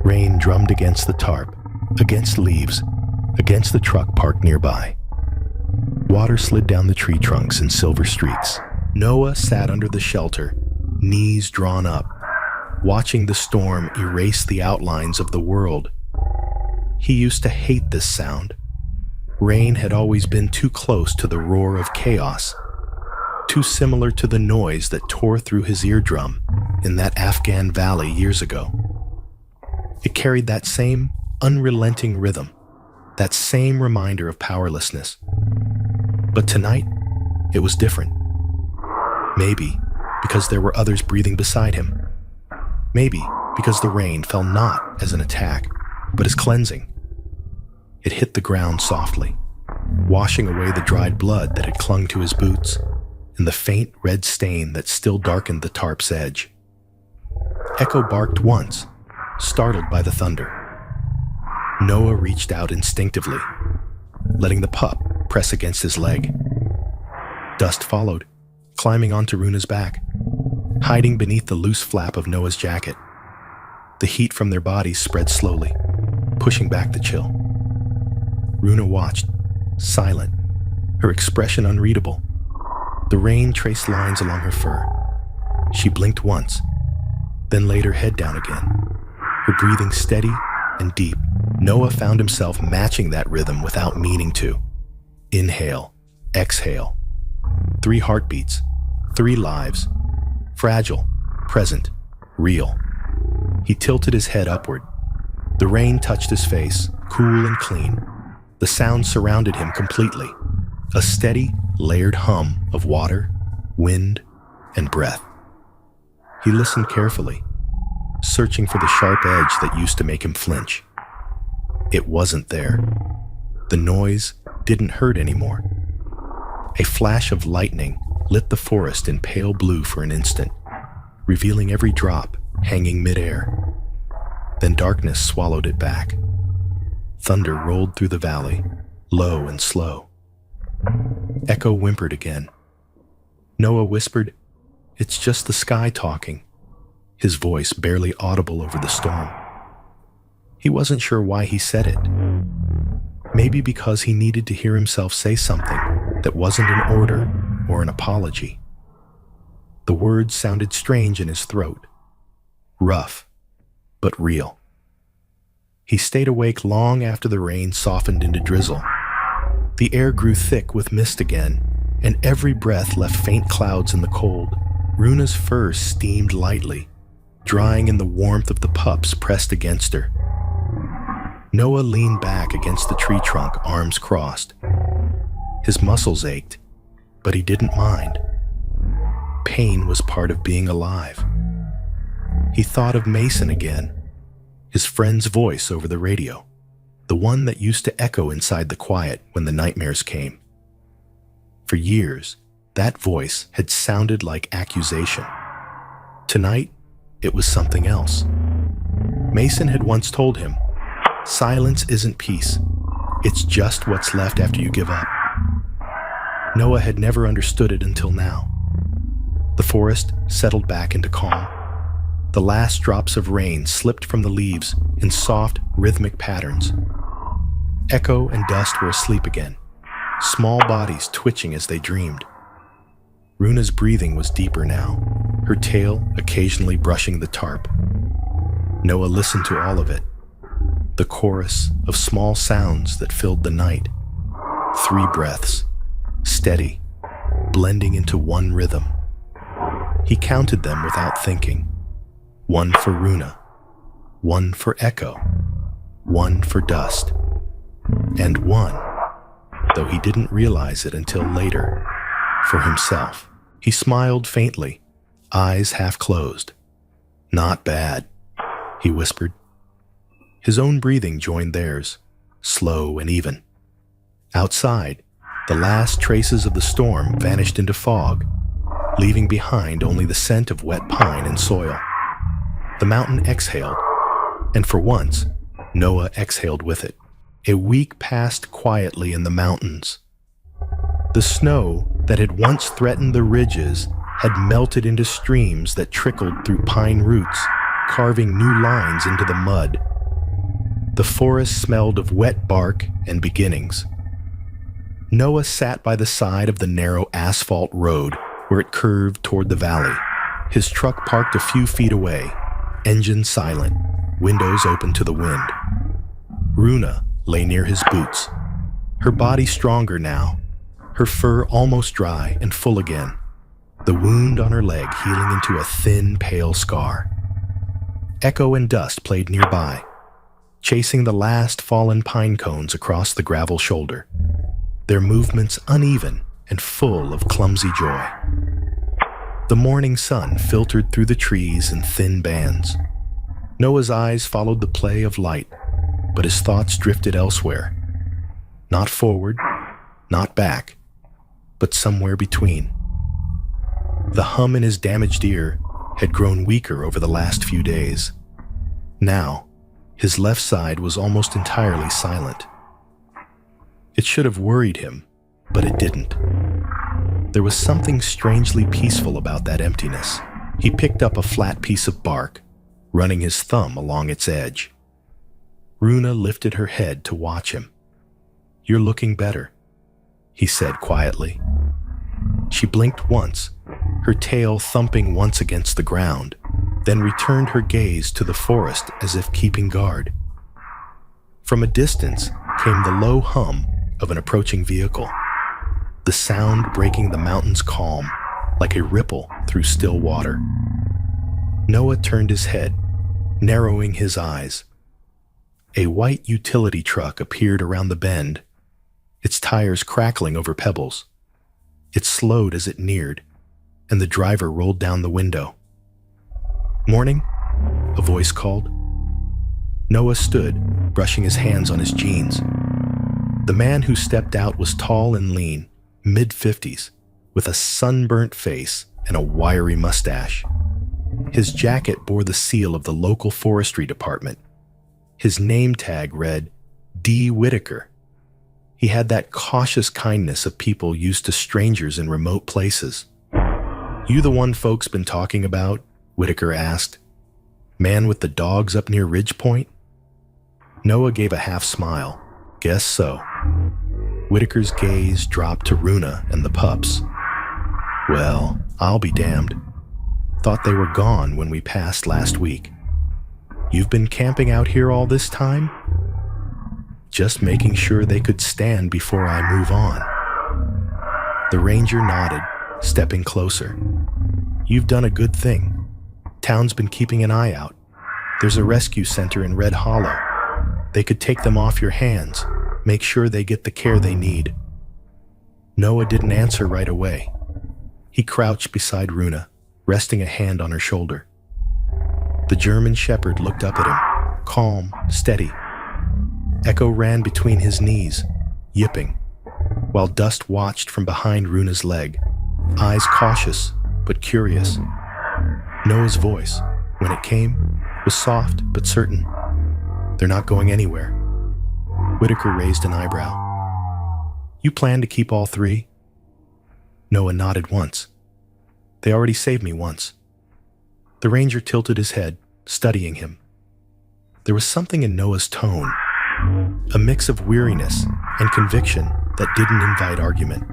Rain drummed against the tarp, against leaves, against the truck parked nearby. Water slid down the tree trunks in silver streaks. Noah sat under the shelter, knees drawn up, watching the storm erase the outlines of the world He used to hate this sound. Rain had always been too close to the roar of chaos, too similar to the noise that tore through his eardrum in that Afghan valley years ago. It carried that same unrelenting rhythm, that same reminder of powerlessness. But tonight, it was different. Maybe because there were others breathing beside him. Maybe because the rain fell not as an attack, but as cleansing. It hit the ground softly, washing away the dried blood that had clung to his boots and the faint red stain that still darkened the tarp's edge. Echo barked once, startled by the thunder. Noah reached out instinctively, letting the pup press against his leg. Dust followed, climbing onto Runa's back, hiding beneath the loose flap of Noah's jacket. The heat from their bodies spread slowly, pushing back the chill. Runa watched, silent, her expression unreadable. The rain traced lines along her fur. She blinked once, then laid her head down again, her breathing steady and deep. Noah found himself matching that rhythm without meaning to. Inhale, exhale. 3 heartbeats, 3 lives. Fragile, present, real. He tilted his head upward. The rain touched his face, cool and clean. The sound surrounded him completely. A steady, layered hum of water, wind, and breath. He listened carefully, searching for the sharp edge that used to make him flinch. It wasn't there. The noise didn't hurt anymore. A flash of lightning lit the forest in pale blue for an instant, revealing every drop hanging midair. Then darkness swallowed it back. Thunder rolled through the valley, low and slow. Echo whimpered again. Noah whispered, "It's just the sky talking," his voice barely audible over the storm. He wasn't sure why he said it. Maybe because he needed to hear himself say something that wasn't an order or an apology. The words sounded strange in his throat, rough, but real. He stayed awake long after the rain softened into drizzle. The air grew thick with mist again, and every breath left faint clouds in the cold. Runa's fur steamed lightly, drying in the warmth of the pups pressed against her. Noah leaned back against the tree trunk, arms crossed. His muscles ached, but he didn't mind. Pain was part of being alive. He thought of Mason again, his friend's voice over the radio, the one that used to echo inside the quiet when the nightmares came. For years, that voice had sounded like accusation. Tonight, it was something else. Mason had once told him, "Silence isn't peace. It's just what's left after you give up." Noah had never understood it until now. The forest settled back into calm. The last drops of rain slipped from the leaves in soft, rhythmic patterns. Echo and Dust were asleep again, small bodies twitching as they dreamed. Runa's breathing was deeper now, her tail occasionally brushing the tarp. Noah listened to all of it, the chorus of small sounds that filled the night. 3 breaths, steady, blending into one rhythm. He counted them without thinking. 1 for Runa, 1 for Echo, 1 for Dust, and 1, though he didn't realize it until later, for himself. He smiled faintly, eyes half closed. "Not bad," he whispered. His own breathing joined theirs, slow and even. Outside, the last traces of the storm vanished into fog, leaving behind only the scent of wet pine and soil. The mountain exhaled, and for once, Noah exhaled with it. A week passed quietly in the mountains. The snow that had once threatened the ridges had melted into streams that trickled through pine roots, carving new lines into the mud. The forest smelled of wet bark and beginnings. Noah sat by the side of the narrow asphalt road where it curved toward the valley, his truck parked a few feet away, engine silent, windows open to the wind. Runa lay near his boots, her body stronger now, her fur almost dry and full again, the wound on her leg healing into a thin, pale scar. Echo and Dust played nearby, chasing the last fallen pine cones across the gravel shoulder, their movements uneven and full of clumsy joy. The morning sun filtered through the trees in thin bands. Noah's eyes followed the play of light, but his thoughts drifted elsewhere. Not forward, not back, but somewhere between. The hum in his damaged ear had grown weaker over the last few days. Now, his left side was almost entirely silent. It should have worried him, but it didn't. There was something strangely peaceful about that emptiness. He picked up a flat piece of bark, running his thumb along its edge. Runa lifted her head to watch him. "You're looking better," he said quietly. She blinked once, her tail thumping once against the ground, then returned her gaze to the forest as if keeping guard. From a distance came the low hum of an approaching vehicle, the sound breaking the mountain's calm like a ripple through still water. Noah turned his head, narrowing his eyes. A white utility truck appeared around the bend, its tires crackling over pebbles. It slowed as it neared, and the driver rolled down the window. "Morning," a voice called. Noah stood, brushing his hands on his jeans. The man who stepped out was tall and lean, mid-50s, with a sunburnt face and a wiry mustache. His jacket bore the seal of the local forestry department. His name tag read, D. Whitaker. He had that cautious kindness of people used to strangers in remote places. "You the one folks been talking about?" Whitaker asked. "Man with the dogs up near Ridge Point?" Noah gave a half smile. "Guess so." Whitaker's gaze dropped to Runa and the pups. "Well, I'll be damned. Thought they were gone when we passed last week. You've been camping out here all this time?" "Just making sure they could stand before I move on." The ranger nodded, stepping closer. "You've done a good thing. Town's been keeping an eye out. There's a rescue center in Red Hollow. They could take them off your hands, make sure they get the care they need." Noah didn't answer right away. He crouched beside Runa, resting a hand on her shoulder. The German shepherd looked up at him, calm, steady. Echo ran between his knees, yipping, while Dust watched from behind Runa's leg, eyes cautious but curious. Noah's voice, when it came, was soft but certain. "They're not going anywhere." Whitaker raised an eyebrow. "You plan to keep all three?" Noah nodded once. "They already saved me once." The ranger tilted his head, studying him. There was something in Noah's tone, a mix of weariness and conviction that didn't invite argument.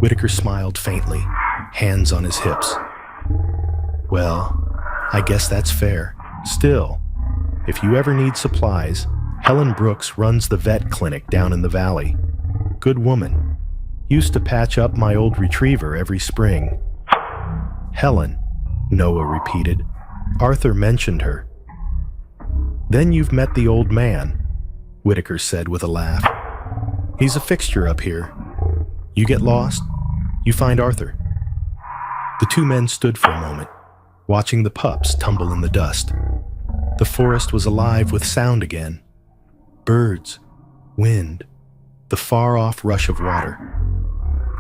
Whitaker smiled faintly, hands on his hips. "Well, I guess that's fair. Still, if you ever need supplies, Helen Brooks runs the vet clinic down in the valley. Good woman. Used to patch up my old retriever every spring." "Helen," Noah repeated. "Arthur mentioned her." "Then you've met the old man," Whitaker said with a laugh. "He's a fixture up here. You get lost, you find Arthur." The two men stood for a moment, watching the pups tumble in the dust. The forest was alive with sound again. Birds, wind, the far-off rush of water.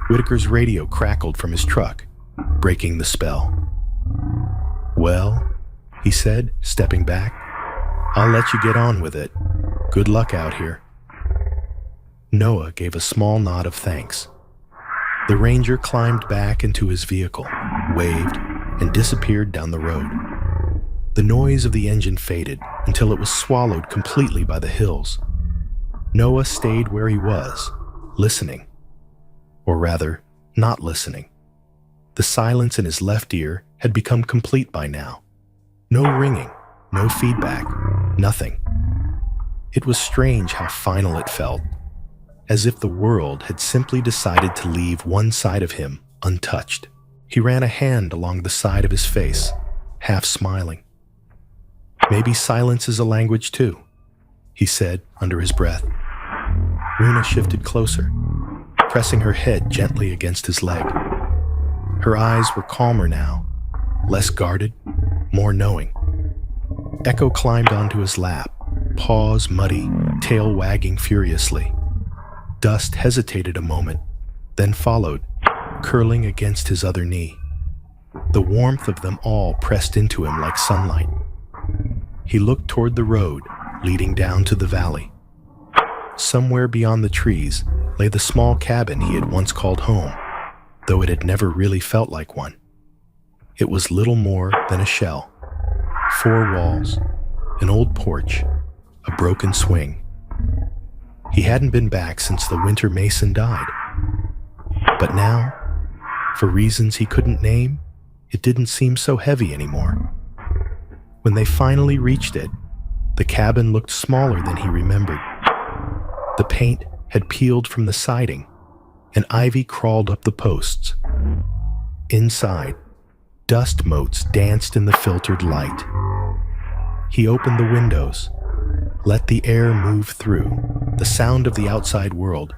Whitaker's radio crackled from his truck, breaking the spell. "Well," he said, stepping back, "I'll let you get on with it. Good luck out here." Noah gave a small nod of thanks. The ranger climbed back into his vehicle, waved, and disappeared down the road. The noise of the engine faded until it was swallowed completely by the hills. Noah stayed where he was, listening. Or rather, not listening. The silence in his left ear had become complete by now. No ringing, no feedback, nothing. It was strange how final it felt, as if the world had simply decided to leave one side of him untouched. He ran a hand along the side of his face, half smiling. "Maybe silence is a language too," he said under his breath. Runa shifted closer, pressing her head gently against his leg. Her eyes were calmer now, less guarded, more knowing. Echo climbed onto his lap, paws muddy, tail wagging furiously. Dust hesitated a moment, then followed, curling against his other knee. The warmth of them all pressed into him like sunlight. He looked toward the road leading down to the valley. Somewhere beyond the trees lay the small cabin he had once called home, though it had never really felt like one. It was little more than a shell. 4 walls, an old porch, a broken swing. He hadn't been back since the winter mason died. But now, for reasons he couldn't name, it didn't seem so heavy anymore. When they finally reached it, the cabin looked smaller than he remembered. The paint had peeled from the siding, and ivy crawled up the posts. Inside, dust motes danced in the filtered light. He opened the windows, let the air move through, the sound of the outside world.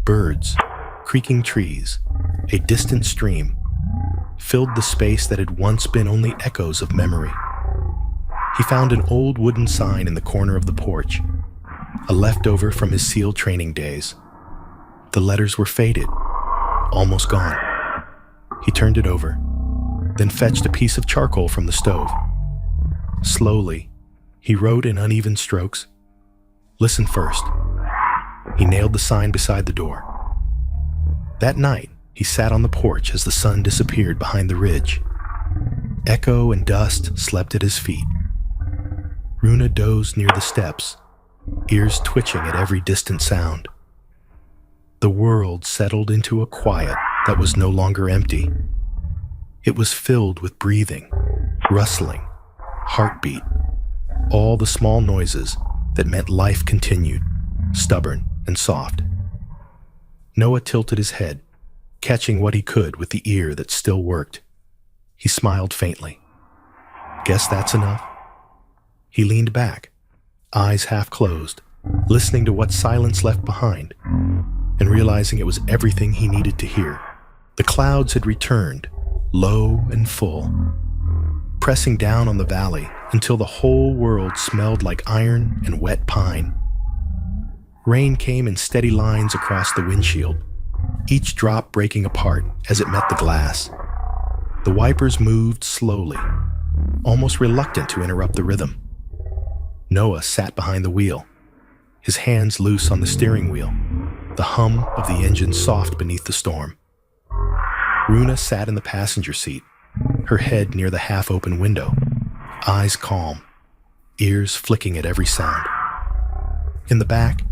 Birds, creaking trees, a distant stream, filled the space that had once been only echoes of memory. He found an old wooden sign in the corner of the porch, a leftover from his SEAL training days. The letters were faded, almost gone. He turned it over, then fetched a piece of charcoal from the stove. Slowly, he wrote in uneven strokes, "Listen first." He nailed the sign beside the door. That night, he sat on the porch as the sun disappeared behind the ridge. Echo and Dust slept at his feet. Runa dozed near the steps, ears twitching at every distant sound. The world settled into a quiet that was no longer empty. It was filled with breathing, rustling, heartbeat, all the small noises that meant life continued, stubborn and soft. Noah tilted his head, catching what he could with the ear that still worked. He smiled faintly. "Guess that's enough." He leaned back, eyes half closed, listening to what silence left behind, and realizing it was everything he needed to hear. The clouds had returned, low and full, pressing down on the valley until the whole world smelled like iron and wet pine. Rain came in steady lines across the windshield, each drop breaking apart as it met the glass. The wipers moved slowly, almost reluctant to interrupt the rhythm. Noah sat behind the wheel, his hands loose on the steering wheel, the hum of the engine soft beneath the storm. Runa sat in the passenger seat, her head near the half-open window, eyes calm, ears flicking at every sound. In the back,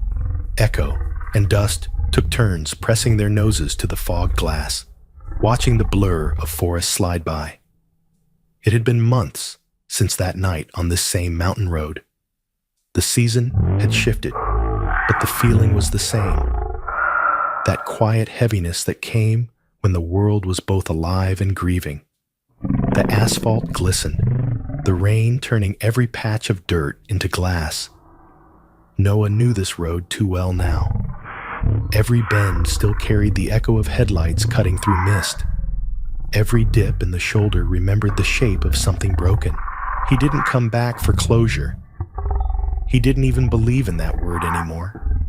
Echo and Dust took turns pressing their noses to the fogged glass, watching the blur of forest slide by. It had been months since that night on this same mountain road. The season had shifted, but the feeling was the same. That quiet heaviness that came when the world was both alive and grieving. The asphalt glistened, the rain turning every patch of dirt into glass. Noah knew this road too well now. Every bend still carried the echo of headlights cutting through mist. Every dip in the shoulder remembered the shape of something broken. He didn't come back for closure. He didn't even believe in that word anymore.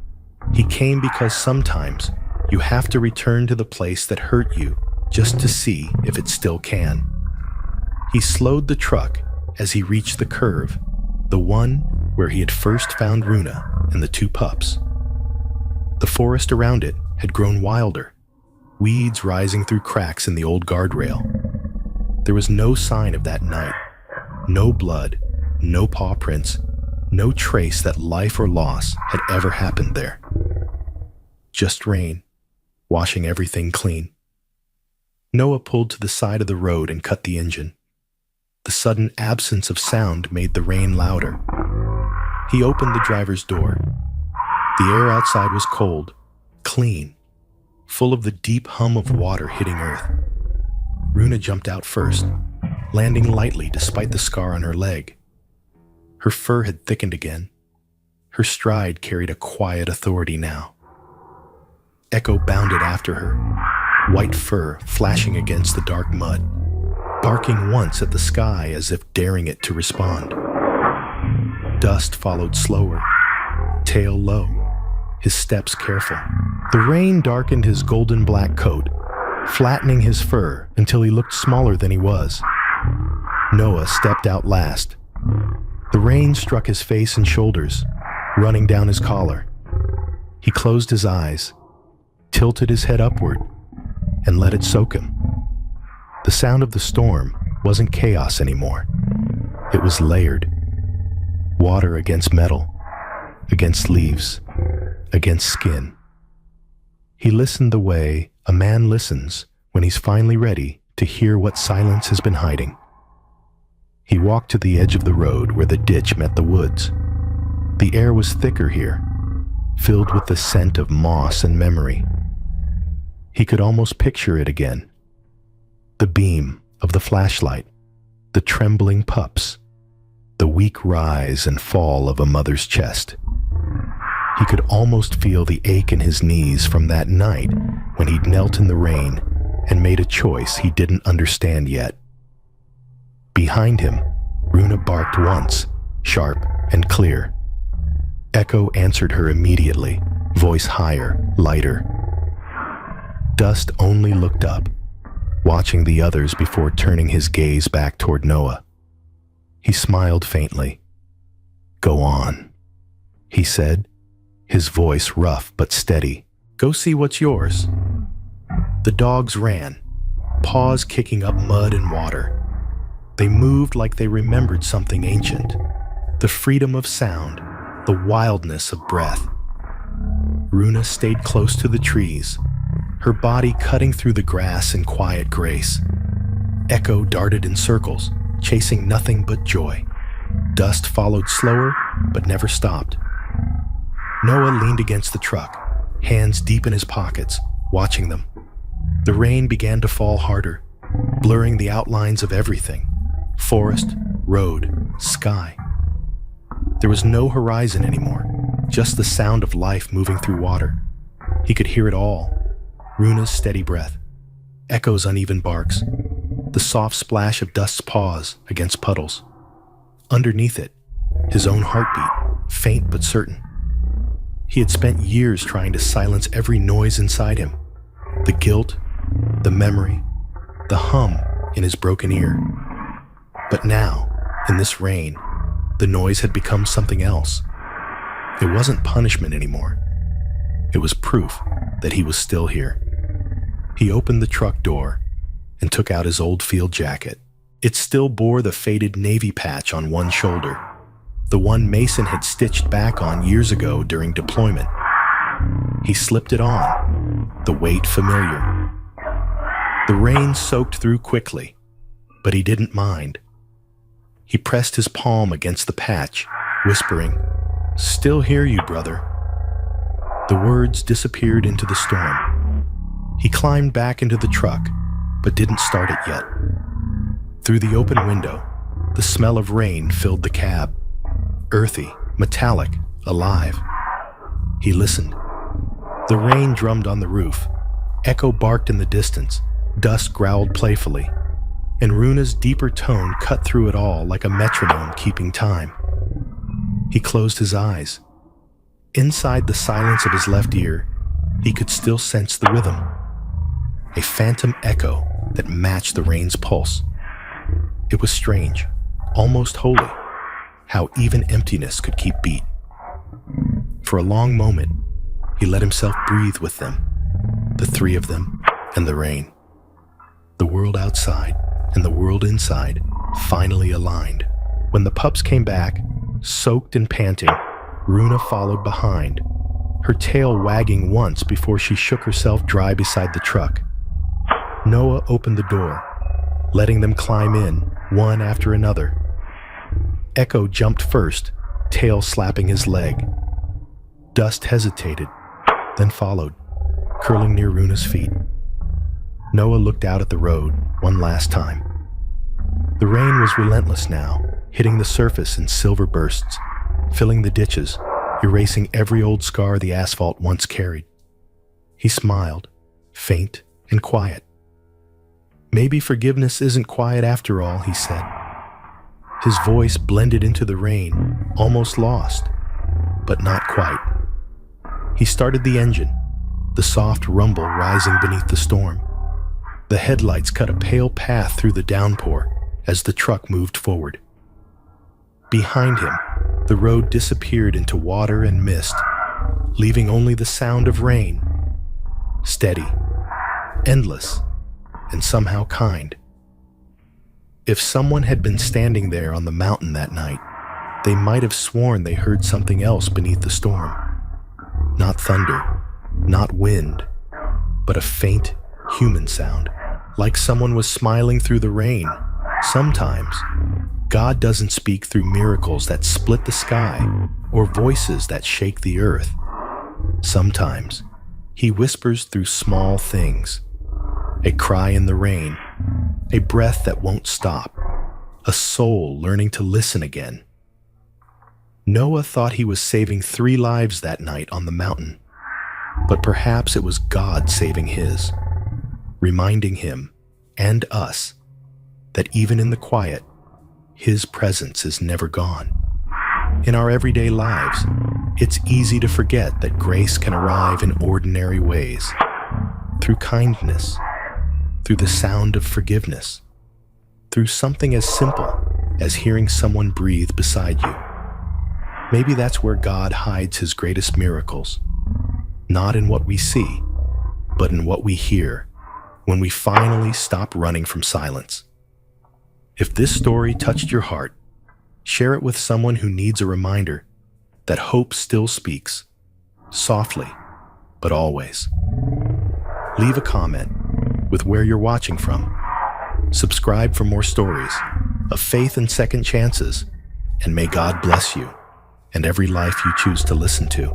He came because sometimes you have to return to the place that hurt you just to see if it still can. He slowed the truck as he reached the curve, the one where he had first found Runa and the 2 pups. The forest around it had grown wilder, weeds rising through cracks in the old guardrail. There was no sign of that night, no blood, no paw prints, no trace that life or loss had ever happened there. Just rain, washing everything clean. Noah pulled to the side of the road and cut the engine. The sudden absence of sound made the rain louder. He opened the driver's door. The air outside was cold, clean, full of the deep hum of water hitting earth. Runa jumped out first, landing lightly despite the scar on her leg. Her fur had thickened again. Her stride carried a quiet authority now. Echo bounded after her, white fur flashing against the dark mud, barking once at the sky as if daring it to respond. Dust followed slower, tail low, his steps careful. The rain darkened his golden black coat, flattening his fur until he looked smaller than he was. Noah stepped out last. The rain struck his face and shoulders, running down his collar. He closed his eyes, tilted his head upward, and let it soak him. The sound of the storm wasn't chaos anymore. It was layered. Water against metal, against leaves, against skin. He listened the way a man listens when he's finally ready to hear what silence has been hiding. He walked to the edge of the road where the ditch met the woods. The air was thicker here, filled with the scent of moss and memory. He could almost picture it again. The beam of the flashlight, the trembling pups, the weak rise and fall of a mother's chest. He could almost feel the ache in his knees from that night when he'd knelt in the rain and made a choice he didn't understand yet. Behind him, Runa barked once, sharp and clear. Echo answered her immediately, voice higher, lighter. Dust only looked up, watching the others before turning his gaze back toward Noah. He smiled faintly. "Go on," he said, his voice rough but steady. "Go see what's yours." The dogs ran, paws kicking up mud and water. They moved like they remembered something ancient, the freedom of sound, the wildness of breath. Runa stayed close to the trees, her body cutting through the grass in quiet grace. Echo darted in circles, chasing nothing but joy. Dust followed slower, but never stopped. Noah leaned against the truck, hands deep in his pockets, watching them. The rain began to fall harder, blurring the outlines of everything: forest, road, sky. There was no horizon anymore, just the sound of life moving through water. He could hear it all: Runa's steady breath, Echo's uneven barks, the soft splash of Dust's paws against puddles. Underneath it, his own heartbeat, faint but certain. He had spent years trying to silence every noise inside him: the guilt, the memory, the hum in his broken ear. But now, in this rain, the noise had become something else. It wasn't punishment anymore. It was proof that he was still here. He opened the truck door and took out his old field jacket. It still bore the faded navy patch on one shoulder, the one Mason had stitched back on years ago during deployment. He slipped it on, the weight familiar. The rain soaked through quickly, but he didn't mind. He pressed his palm against the patch, whispering, "Still hear you, brother." The words disappeared into the storm. He climbed back into the truck, but didn't start it yet. Through the open window, the smell of rain filled the cab, earthy, metallic, alive. He listened. The rain drummed on the roof. Echo barked in the distance. Dust growled playfully, and Runa's deeper tone cut through it all like a metronome keeping time. He closed his eyes. Inside the silence of his left ear, he could still sense the rhythm, a phantom echo that matched the rain's pulse. It was strange, almost holy, how even emptiness could keep beat. For a long moment, he let himself breathe with them, the three of them and the rain. The world outside and the world inside finally aligned. When the pups came back, soaked and panting, Runa followed behind, her tail wagging once before she shook herself dry beside the truck. Noah opened the door, letting them climb in, one after another. Echo jumped first, tail slapping his leg. Dust hesitated, then followed, curling near Runa's feet. Noah looked out at the road one last time. The rain was relentless now, hitting the surface in silver bursts, filling the ditches, erasing every old scar the asphalt once carried. He smiled, faint and quiet. "Maybe forgiveness isn't quiet after all," he said. His voice blended into the rain, almost lost, but not quite. He started the engine, the soft rumble rising beneath the storm. The headlights cut a pale path through the downpour as the truck moved forward. Behind him, the road disappeared into water and mist, leaving only the sound of rain. Steady, endless, and somehow kind. If someone had been standing there on the mountain that night, they might have sworn they heard something else beneath the storm. Not thunder, not wind, but a faint human sound, like someone was smiling through the rain. Sometimes, God doesn't speak through miracles that split the sky or voices that shake the earth. Sometimes, He whispers through small things. A cry in the rain, a breath that won't stop, a soul learning to listen again. Noah thought he was saving 3 lives that night on the mountain, but perhaps it was God saving his, reminding him and us that even in the quiet, His presence is never gone. In our everyday lives, it's easy to forget that grace can arrive in ordinary ways, through kindness, through the sound of forgiveness, through something as simple as hearing someone breathe beside you. Maybe that's where God hides His greatest miracles, not in what we see, but in what we hear when we finally stop running from silence. If this story touched your heart, share it with someone who needs a reminder that hope still speaks, softly, but always. Leave a comment with where you're watching from. Subscribe for more stories of faith and second chances, and may God bless you and every life you choose to listen to.